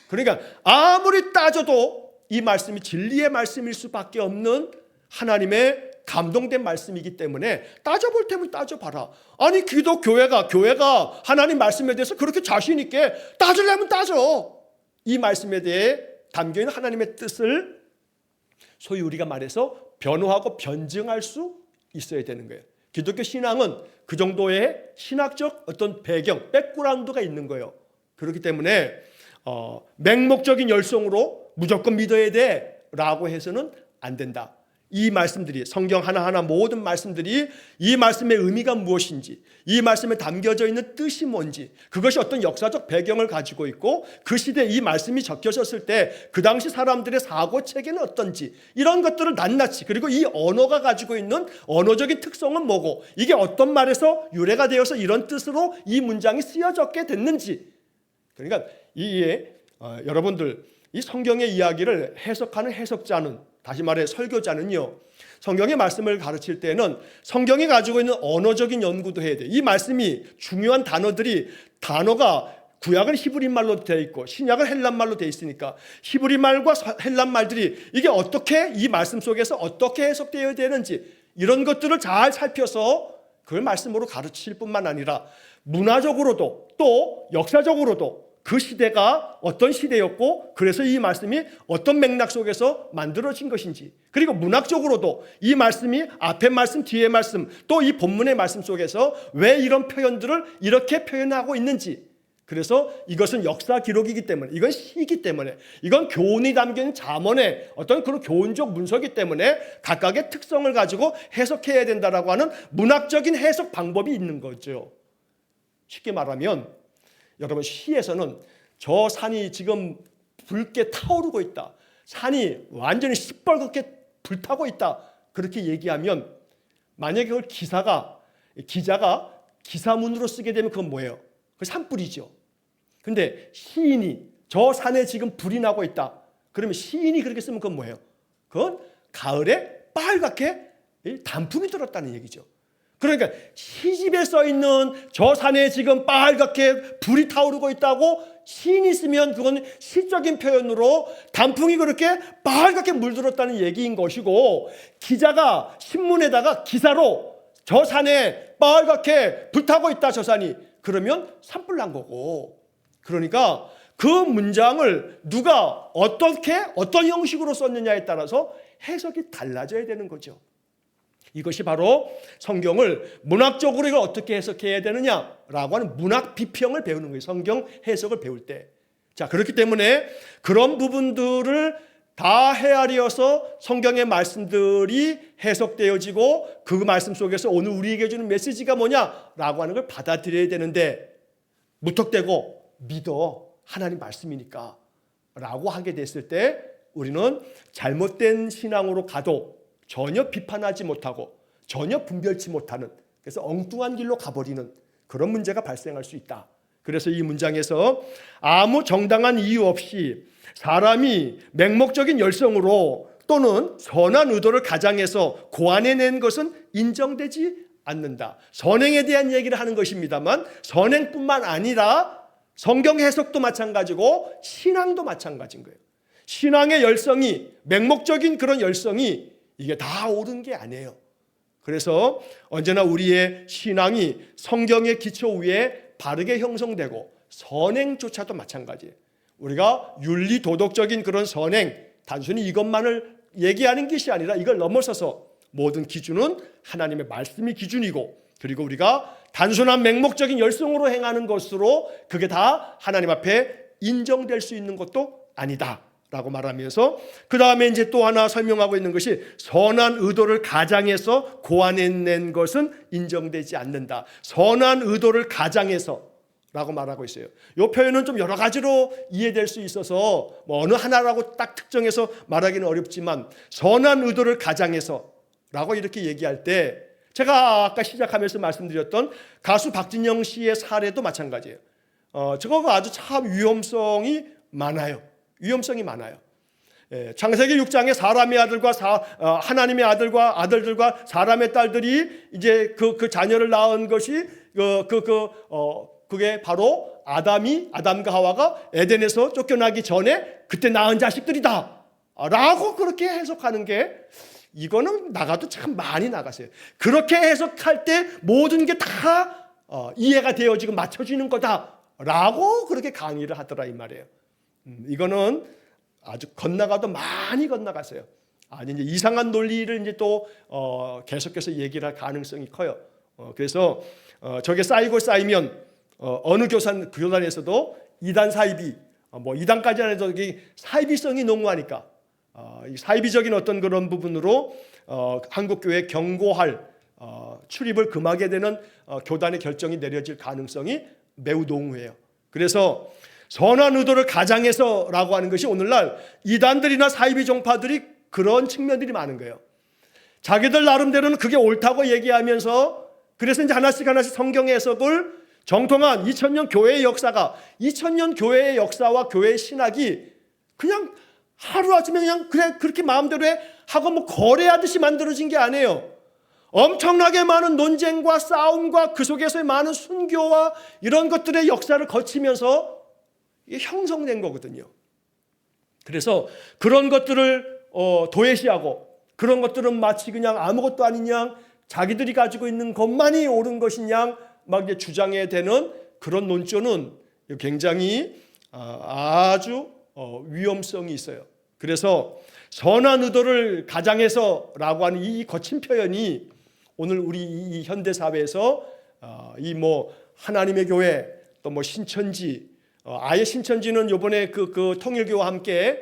그러니까 아무리 따져도 이 말씀이 진리의 말씀일 수밖에 없는 하나님의 감동된 말씀이기 때문에 따져볼 테면 따져봐라. 아니 기독교회가 하나님 말씀에 대해서 그렇게 자신 있게 따지려면 따져. 이 말씀에 대해 담겨있는 하나님의 뜻을 소위 우리가 말해서 변호하고 변증할 수 있어야 되는 거예요. 기독교 신앙은 그 정도의 신학적 어떤 배경, 백그라운드가 있는 거예요. 그렇기 때문에 맹목적인 열성으로 무조건 믿어야 돼 라고 해서는 안 된다. 이 말씀들이, 성경 하나하나 모든 말씀들이 이 말씀의 의미가 무엇인지, 이 말씀에 담겨져 있는 뜻이 뭔지, 그것이 어떤 역사적 배경을 가지고 있고 그 시대에 이 말씀이 적혀졌을 때 그 당시 사람들의 사고체계는 어떤지, 이런 것들을 낱낱이, 그리고 이 언어가 가지고 있는 언어적인 특성은 뭐고 이게 어떤 말에서 유래가 되어서 이런 뜻으로 이 문장이 쓰여졌게 됐는지, 그러니까 여러분들 이 성경의 이야기를 해석하는 해석자는, 다시 말해 설교자는요, 성경의 말씀을 가르칠 때는 성경이 가지고 있는 언어적인 연구도 해야 돼요. 이 말씀이 중요한 단어가 구약은 히브리말로 되어 있고 신약은 헬란말로 되어 있으니까 히브리말과 헬란말들이 이게 어떻게 이 말씀 속에서 어떻게 해석되어야 되는지 이런 것들을 잘 살펴서 그걸 말씀으로 가르칠 뿐만 아니라 문화적으로도 또 역사적으로도 그 시대가 어떤 시대였고 그래서 이 말씀이 어떤 맥락 속에서 만들어진 것인지, 그리고 문학적으로도 이 말씀이 앞에 말씀 뒤에 말씀 또 이 본문의 말씀 속에서 왜 이런 표현들을 이렇게 표현하고 있는지, 그래서 이것은 역사 기록이기 때문에, 이건 시이기 때문에, 이건 교훈이 담긴 잠언의 어떤 그런 교훈적 문서이기 때문에 각각의 특성을 가지고 해석해야 된다라고 하는 문학적인 해석 방법이 있는 거죠. 쉽게 말하면 여러분, 시에서는 저 산이 지금 붉게 타오르고 있다, 산이 완전히 시뻘겋게 불타고 있다, 그렇게 얘기하면 만약에 그걸 기자가 기사문으로 쓰게 되면 그건 뭐예요? 그 산불이죠. 근데 시인이 저 산에 지금 불이 나고 있다, 그러면 시인이 그렇게 쓰면 그건 뭐예요? 그건 가을에 빨갛게 단풍이 들었다는 얘기죠. 그러니까 시집에 써 있는 저 산에 지금 빨갛게 불이 타오르고 있다고 시인이 쓰면 그건 시적인 표현으로 단풍이 그렇게 빨갛게 물들었다는 얘기인 것이고, 기자가 신문에다가 기사로 저 산에 빨갛게 불타고 있다 저 산이, 그러면 산불 난 거고, 그러니까 그 문장을 누가 어떻게 어떤 형식으로 썼느냐에 따라서 해석이 달라져야 되는 거죠. 이것이 바로 성경을 문학적으로 이걸 어떻게 해석해야 되느냐라고 하는 문학 비평을 배우는 거예요. 성경 해석을 배울 때. 자, 그렇기 때문에 그런 부분들을 다 헤아려서 성경의 말씀들이 해석되어지고 그 말씀 속에서 오늘 우리에게 주는 메시지가 뭐냐라고 하는 걸 받아들여야 되는데, 무턱대고 믿어, 하나님 말씀이니까 라고 하게 됐을 때 우리는 잘못된 신앙으로 가도 전혀 비판하지 못하고 전혀 분별치 못하는, 그래서 엉뚱한 길로 가버리는 그런 문제가 발생할 수 있다. 그래서 이 문장에서 아무 정당한 이유 없이 사람이 맹목적인 열성으로 또는 선한 의도를 가장해서 고안해낸 것은 인정되지 않는다. 선행에 대한 얘기를 하는 것입니다만, 선행뿐만 아니라 성경 해석도 마찬가지고 신앙도 마찬가지인 거예요. 신앙의 열성이, 맹목적인 그런 열성이 이게 다 옳은 게 아니에요. 그래서 언제나 우리의 신앙이 성경의 기초 위에 바르게 형성되고, 선행조차도 마찬가지예요. 우리가 윤리 도덕적인 그런 선행, 단순히 이것만을 얘기하는 것이 아니라 이걸 넘어서서 모든 기준은 하나님의 말씀이 기준이고, 그리고 우리가 단순한 맹목적인 열성으로 행하는 것으로 그게 다 하나님 앞에 인정될 수 있는 것도 아니다 라고 말하면서, 그 다음에 이제 또 하나 설명하고 있는 것이 선한 의도를 가장해서 고안해낸 것은 인정되지 않는다. 선한 의도를 가장해서 라고 말하고 있어요. 이 표현은 좀 여러 가지로 이해될 수 있어서 뭐 어느 하나라고 딱 특정해서 말하기는 어렵지만, 선한 의도를 가장해서 라고 이렇게 얘기할 때, 제가 아까 시작하면서 말씀드렸던 가수 박진영 씨의 사례도 마찬가지예요. 저거가 아주 참 위험성이 많아요. 창세기 6장에 사람의 아들과 하나님의 아들들과 사람의 딸들이 이제 그 자녀를 낳은 것이 그게 바로 아담과 하와가 에덴에서 쫓겨나기 전에 그때 낳은 자식들이다 라고 그렇게 해석하는 게, 이거는 나가도 참 많이 나갔어요. 그렇게 해석할 때 모든 게 다 이해가 되어지고 맞춰지는 거다라고 그렇게 강의를 하더라 이 말이에요. 이거는 아주 건너가도 많이 건너갔어요. 아니, 이제 이상한 논리를 이제 또 계속해서 얘기를 할 가능성이 커요. 그래서 저게 쌓이면 어느 교단에서도 이단 사이비, 뭐 이단까지 안 해도 사이비성이 농후하니까 이 사이비적인 어떤 그런 부분으로 한국교회 경고할 출입을 금하게 되는 교단의 결정이 내려질 가능성이 매우 농후해요. 그래서 선한 의도를 가장해서라고 하는 것이 오늘날 이단들이나 사이비 종파들이 그런 측면들이 많은 거예요. 자기들 나름대로는 그게 옳다고 얘기하면서, 그래서 이제 하나씩 성경 해석을 정통한 2000년 교회의 역사가, 2000년 교회의 역사와 교회의 신학이 그냥 하루아침에 그냥 그렇게 마음대로 하고 뭐 거래하듯이 만들어진 게 아니에요. 엄청나게 많은 논쟁과 싸움과 그 속에서의 많은 순교와 이런 것들의 역사를 거치면서 형성된 거거든요. 그래서 그런 것들을 도외시하고, 그런 것들은 마치 그냥 아무것도 아닌 양, 자기들이 가지고 있는 것만이 옳은 것인 양 막 이제 주장해야 되는 그런 논조는 굉장히 아주 위험성이 있어요. 그래서 선한 의도를 가장해서라고 하는 이 거친 표현이 오늘 우리 이 현대 사회에서 이 뭐 하나님의 교회 또 뭐 신천지 아예 신천지는 요번에 그 통일교와 함께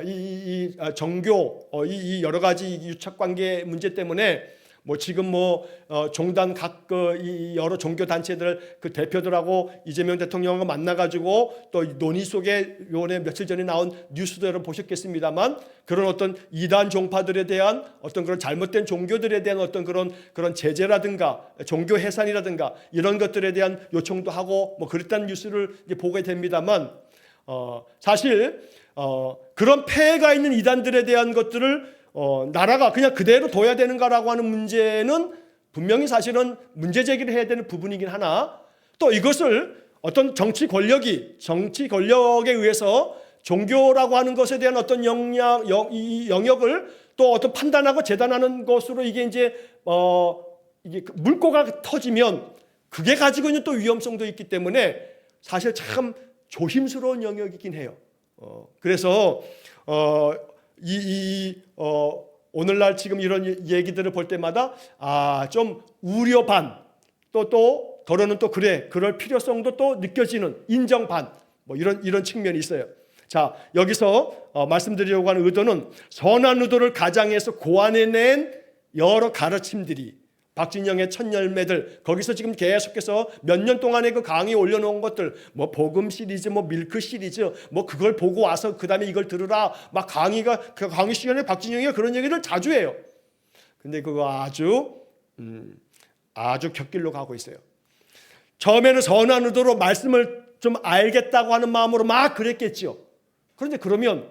이 정교 이 여러 가지 유착 관계 문제 때문에 뭐 지금 뭐 종단 각 이 여러 종교 단체들 그 대표들하고 이재명 대통령과 만나가지고 또 논의 속에 요번에 며칠 전에 나온 뉴스도 여러분 보셨겠습니다만 그런 어떤 이단 종파들에 대한 어떤 그런 잘못된 종교들에 대한 어떤 그런 제재라든가 종교 해산이라든가 이런 것들에 대한 요청도 하고 뭐 그랬다는 뉴스를 이제 보게 됩니다만 사실 그런 폐해가 있는 이단들에 대한 것들을 나라가 그냥 그대로 둬야 되는가라고 하는 문제는 분명히 사실은 문제 제기를 해야 되는 부분이긴 하나 또 이것을 어떤 정치 권력에 의해서 종교라고 하는 것에 대한 어떤 영역을 또 어떤 판단하고 재단하는 것으로 이게 이제 이게 물꼬가 터지면 그게 가지고 있는 또 위험성도 있기 때문에 사실 참 조심스러운 영역이긴 해요. 그래서 오늘날 지금 이런 얘기들을 볼 때마다 좀 우려 반 또 더러는 또 그럴 필요성도 또 느껴지는 인정 반 뭐 이런 측면이 있어요. 자, 여기서 말씀드리려고 하는 의도는 선한 의도를 가장해서 고안해낸 여러 가르침들이 박진영의 첫 열매들 거기서 지금 계속해서 몇 년 동안에 그 강의 올려놓은 것들 뭐 복음 시리즈 뭐 밀크 시리즈 뭐 그걸 보고 와서 그 다음에 이걸 들으라 막 그 강의 시간에 박진영이가 그런 얘기를 자주 해요. 근데 그거 아주 곁길로 가고 있어요. 처음에는 선한 의도로 말씀을 좀 알겠다고 하는 마음으로 막 그랬겠지요. 그런데 그러면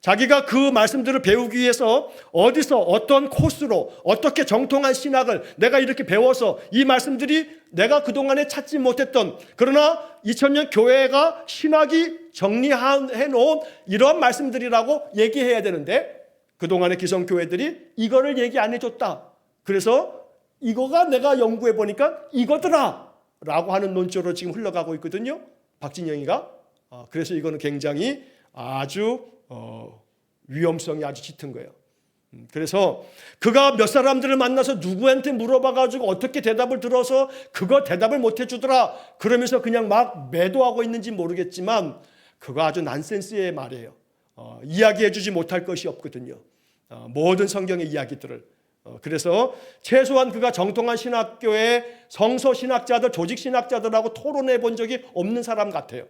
자기가 그 말씀들을 배우기 위해서 어디서 어떤 코스로 어떻게 정통한 신학을 내가 이렇게 배워서 이 말씀들이 내가 그동안에 찾지 못했던 그러나 2000년 교회가 신학이 정리해 놓은 이런 말씀들이라고 얘기해야 되는데 그동안의 기성교회들이 이거를 얘기 안 해줬다. 그래서 이거가 내가 연구해 보니까 이거더라 라고 하는 논조로 지금 흘러가고 있거든요. 박진영이가. 그래서 이거는 굉장히 아주 위험성이 아주 짙은 거예요. 그래서 그가 몇 사람들을 만나서 누구한테 물어봐가지고 어떻게 대답을 들어서 그거 대답을 못 해주더라 그러면서 그냥 막 매도하고 있는지 모르겠지만 그거 아주 난센스의 말이에요. 이야기해주지 못할 것이 없거든요. 모든 성경의 이야기들을. 그래서 최소한 그가 정통한 신학교의 성서신학자들 조직신학자들하고 토론해 본 적이 없는 사람 같아요.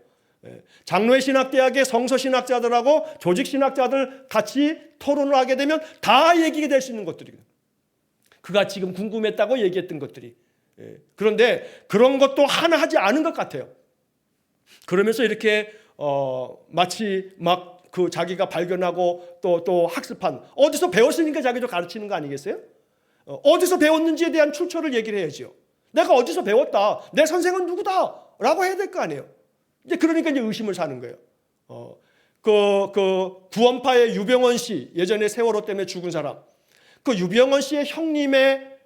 장로의 신학대학의 성서신학자들하고 조직신학자들 같이 토론을 하게 되면 다 얘기가 될 수 있는 것들이에요. 그가 지금 궁금했다고 얘기했던 것들이. 그런데 그런 것도 하나 하지 않은 것 같아요. 그러면서 이렇게 마치 막 그 자기가 발견하고 또 학습한 어디서 배웠으니까 자기도 가르치는 거 아니겠어요? 어디서 배웠는지에 대한 출처를 얘기를 해야죠. 내가 어디서 배웠다. 내 선생은 누구다. 라고 해야 될 거 아니에요. 이제 그러니까 이제 의심을 사는 거예요. 그 구원파의 유병원 씨 예전에 세월호 때문에 죽은 사람. 그 유병원 씨의 형님의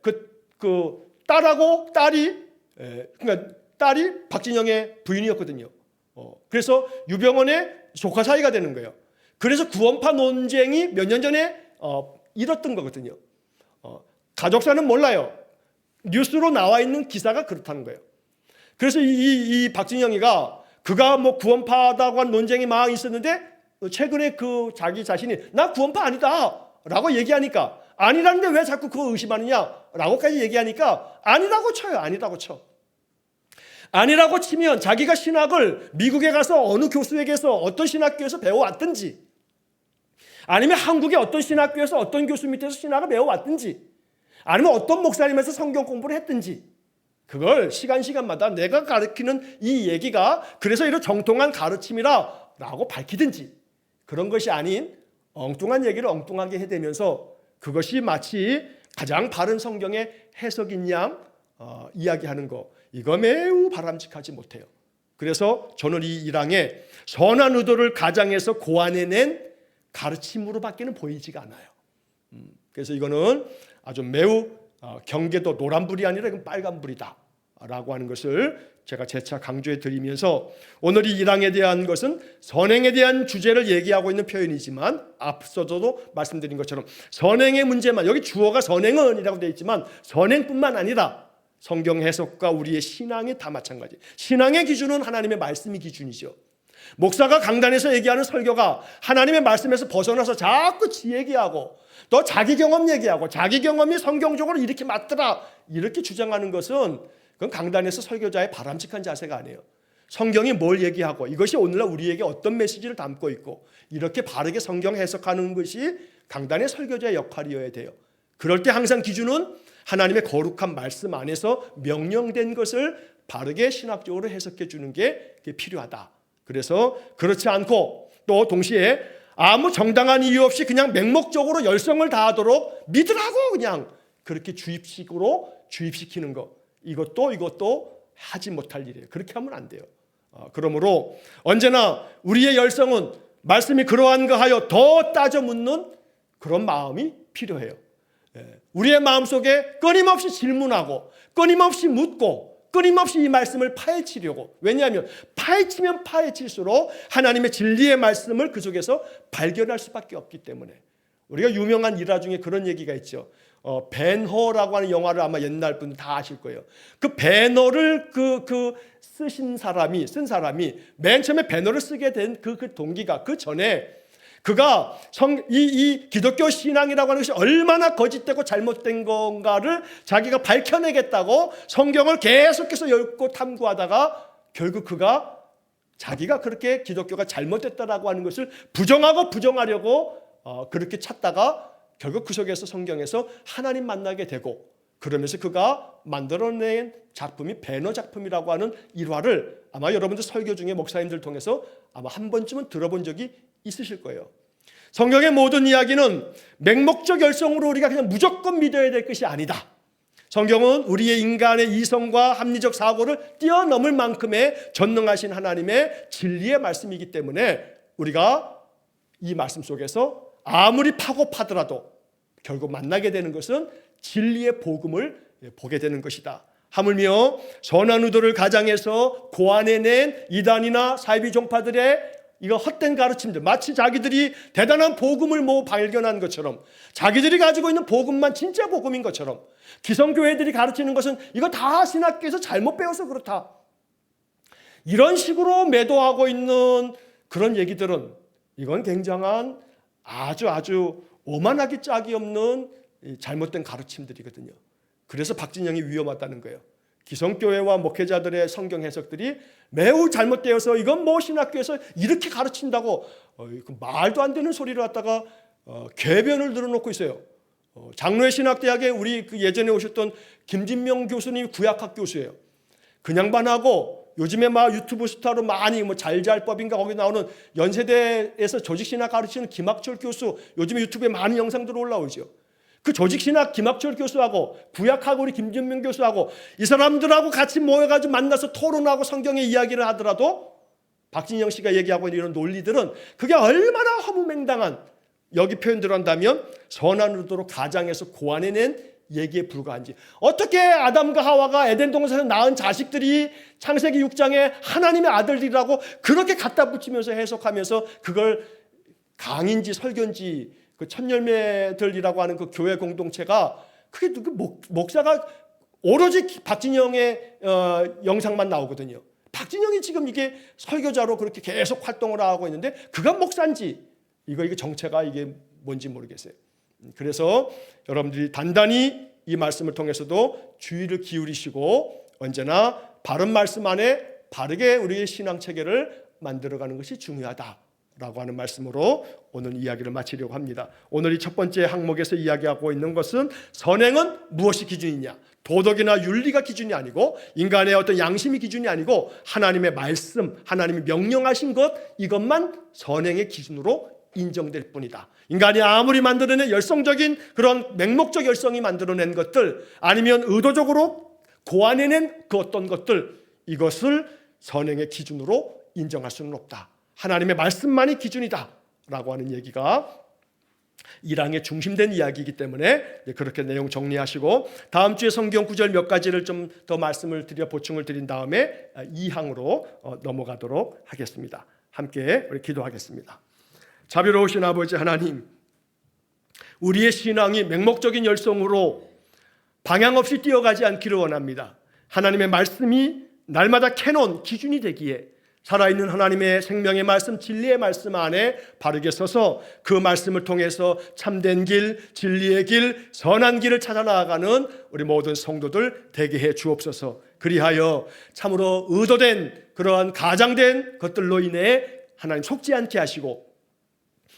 그 딸하고 그러니까 딸이 박진영의 부인이었거든요. 그래서 유병원의 조카 사이가 되는 거예요. 그래서 구원파 논쟁이 몇 년 전에 일었던 거거든요. 가족사는 몰라요. 뉴스로 나와 있는 기사가 그렇다는 거예요. 그래서 이 박진영이가 그가 뭐 구원파다고 한 논쟁이 막 있었는데 최근에 그 자기 자신이 나 구원파 아니다 라고 얘기하니까 아니라는데 왜 자꾸 그거 의심하느냐 라고까지 얘기하니까 아니라고 쳐요. 아니라고 쳐. 아니라고 치면 자기가 신학을 미국에 가서 어느 교수에게서 어떤 신학교에서 배워왔든지 아니면 한국의 어떤 신학교에서 어떤 교수 밑에서 신학을 배워왔든지 아니면 어떤 목사님에서 성경 공부를 했든지 그걸 시간마다 내가 가르치는 이 얘기가 그래서 이런 정통한 가르침이라 라고 밝히든지 그런 것이 아닌 엉뚱한 얘기를 엉뚱하게 해대면서 그것이 마치 가장 바른 성경의 해석인 양 이야기하는 거 이거 매우 바람직하지 못해요. 그래서 저는 이 일항에 선한 의도를 가장해서 고안해낸 가르침으로밖에는 보이지가 않아요. 그래서 이거는 아주 매우 경계도 노란불이 아니라 이건 빨간불이다 라고 하는 것을 제가 재차 강조해 드리면서 오늘 이 1항에 대한 것은 선행에 대한 주제를 얘기하고 있는 표현이지만 앞서도 말씀드린 것처럼 선행의 문제만, 여기 주어가 선행은이라고 되어 있지만 선행뿐만 아니라 성경 해석과 우리의 신앙이 다 마찬가지. 신앙의 기준은 하나님의 말씀이 기준이죠. 목사가 강단에서 얘기하는 설교가 하나님의 말씀에서 벗어나서 자꾸 지 얘기하고 또 자기 경험 얘기하고 자기 경험이 성경적으로 이렇게 맞더라 이렇게 주장하는 것은 그건 강단에서 설교자의 바람직한 자세가 아니에요. 성경이 뭘 얘기하고 이것이 오늘날 우리에게 어떤 메시지를 담고 있고 이렇게 바르게 성경 해석하는 것이 강단의 설교자의 역할이어야 돼요. 그럴 때 항상 기준은 하나님의 거룩한 말씀 안에서 명령된 것을 바르게 신학적으로 해석해 주는 게 필요하다. 그래서 그렇지 않고 또 동시에 아무 정당한 이유 없이 그냥 맹목적으로 열성을 다하도록 믿으라고 그냥 그렇게 주입시키는 것, 이것도 하지 못할 일이에요. 그렇게 하면 안 돼요. 그러므로 언제나 우리의 열성은 말씀이 그러한가 하여 더 따져 묻는 그런 마음이 필요해요. 우리의 마음속에 끊임없이 질문하고 끊임없이 묻고 끊임없이 이 말씀을 파헤치려고. 왜냐하면 파헤치면 파헤칠수록 하나님의 진리의 말씀을 그 속에서 발견할 수밖에 없기 때문에. 우리가 유명한 일화 중에 그런 얘기가 있죠. 벤허라고 하는 영화를 아마 옛날 분들 다 아실 거예요. 그 벤허를 쓴 사람이 맨 처음에 벤허를 쓰게 된 그 동기가 그 전에 그가 이 기독교 신앙이라고 하는 것이 얼마나 거짓되고 잘못된 건가를 자기가 밝혀내겠다고 성경을 계속해서 읽고 탐구하다가 결국 그가 자기가 그렇게 기독교가 잘못됐다라고 하는 것을 부정하려고 그렇게 찾다가 결국 그 속에서 성경에서 하나님 만나게 되고 그러면서 그가 만들어낸 작품이 배너 작품이라고 하는 일화를 아마 여러분들 설교 중에 목사님들 통해서 아마 한 번쯤은 들어본 적이 있으실 거예요. 성경의 모든 이야기는 맹목적 열성으로 우리가 그냥 무조건 믿어야 될 것이 아니다. 성경은 우리의 인간의 이성과 합리적 사고를 뛰어넘을 만큼의 전능하신 하나님의 진리의 말씀이기 때문에 우리가 이 말씀 속에서 아무리 파고파더라도 결국 만나게 되는 것은 진리의 복음을 보게 되는 것이다. 하물며 선한 의도를 가장해서 고안해낸 이단이나 사이비 종파들의 이거 헛된 가르침들, 마치 자기들이 대단한 복음을 발견한 것처럼 자기들이 가지고 있는 복음만 진짜 복음인 것처럼 기성교회들이 가르치는 것은 이거 다 신학교에서 잘못 배워서 그렇다. 이런 식으로 매도하고 있는 그런 얘기들은 이건 굉장한 아주 오만하기 짝이 없는 잘못된 가르침들이거든요. 그래서 박진영이 위험하다는 거예요. 기성교회와 목회자들의 성경 해석들이 매우 잘못되어서 이건 신학교에서 이렇게 가르친다고 말도 안 되는 소리를 갖다가 궤변을 늘어놓고 있어요. 장로회 신학대학에 우리 예전에 오셨던 김진명 교수님이 구약학 교수예요. 그 양반하고 요즘에 유튜브 스타로 많이 잘잘법인가 거기 나오는 연세대에서 조직신학 가르치는 김학철 교수, 요즘에 유튜브에 많은 영상들 올라오죠. 그 조직신학 김학철 교수하고 구약학 우리 김진명 교수하고 이 사람들하고 같이 모여가지고 만나서 토론하고 성경의 이야기를 하더라도 박진영 씨가 얘기하고 있는 이런 논리들은 그게 얼마나 허무맹당한, 여기 표현대로 한다면 선한 의도로 가장해서 고안해낸 얘기에 불과한지. 어떻게 아담과 하와가 에덴 동산에서 낳은 자식들이 창세기 6장에 하나님의 아들들이라고 그렇게 갖다 붙이면서 해석하면서 그걸 강인지 설교인지 그 천열매들이라고 하는 그 교회 공동체가 그게 목사가 오로지 박진영의 영상만 나오거든요. 박진영이 지금 이게 설교자로 그렇게 계속 활동을 하고 있는데 그가 목사인지 이거 정체가 이게 뭔지 모르겠어요. 그래서 여러분들이 단단히 이 말씀을 통해서도 주의를 기울이시고 언제나 바른 말씀 안에 바르게 우리의 신앙 체계를 만들어가는 것이 중요하다라고 하는 말씀으로 오늘 이야기를 마치려고 합니다. 오늘 이 첫 번째 항목에서 이야기하고 있는 것은 선행은 무엇이 기준이냐? 도덕이나 윤리가 기준이 아니고 인간의 어떤 양심이 기준이 아니고 하나님의 말씀, 하나님이 명령하신 것, 이것만 선행의 기준으로 인정될 뿐이다. 인간이 아무리 만들어낸 열성적인 그런 맹목적 열성이 만들어낸 것들, 아니면 의도적으로 고안해낸 그 어떤 것들, 이것을 선행의 기준으로 인정할 수는 없다. 하나님의 말씀만이 기준이다 라고 하는 얘기가 일항의 중심된 이야기이기 때문에 그렇게 내용 정리하시고 다음 주에 성경 구절 몇 가지를 좀 더 말씀을 드려 보충을 드린 다음에 2항으로 넘어가도록 하겠습니다. 함께 우리 기도하겠습니다. 자비로우신 아버지 하나님, 우리의 신앙이 맹목적인 열성으로 방향 없이 뛰어가지 않기를 원합니다. 하나님의 말씀이 날마다 캐논 기준이 되기에 살아있는 하나님의 생명의 말씀, 진리의 말씀 안에 바르게 서서 그 말씀을 통해서 참된 길, 진리의 길, 선한 길을 찾아 나아가는 우리 모든 성도들 되게 해 주옵소서. 그리하여 참으로 의도된 그러한 가장된 것들로 인해 하나님 속지 않게 하시고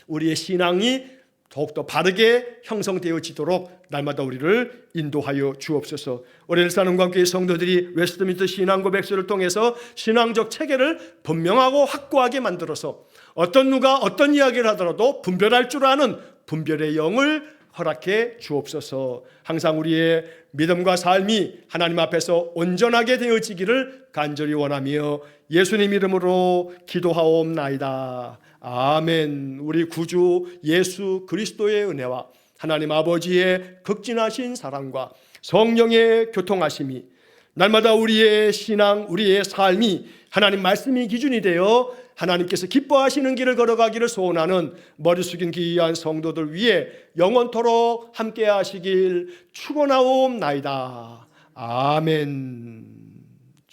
우리의 신앙이 더욱더 바르게 형성되어지도록 날마다 우리를 인도하여 주옵소서. 우리 일산음광교회 성도들이 웨스트민스터 신앙고백서를 통해서 신앙적 체계를 분명하고 확고하게 만들어서 어떤 누가 어떤 이야기를 하더라도 분별할 줄 아는 분별의 영을 허락해 주옵소서. 항상 우리의 믿음과 삶이 하나님 앞에서 온전하게 되어지기를 간절히 원하며 예수님 이름으로 기도하옵나이다. 아멘. 우리 구주 예수 그리스도의 은혜와 하나님 아버지의 극진하신 사랑과 성령의 교통하심이 날마다 우리의 신앙, 우리의 삶이 하나님 말씀이 기준이 되어 하나님께서 기뻐하시는 길을 걸어가기를 소원하는 머리 숙인 귀한 성도들 위해 영원토록 함께 하시길 축원하옵나이다. 아멘.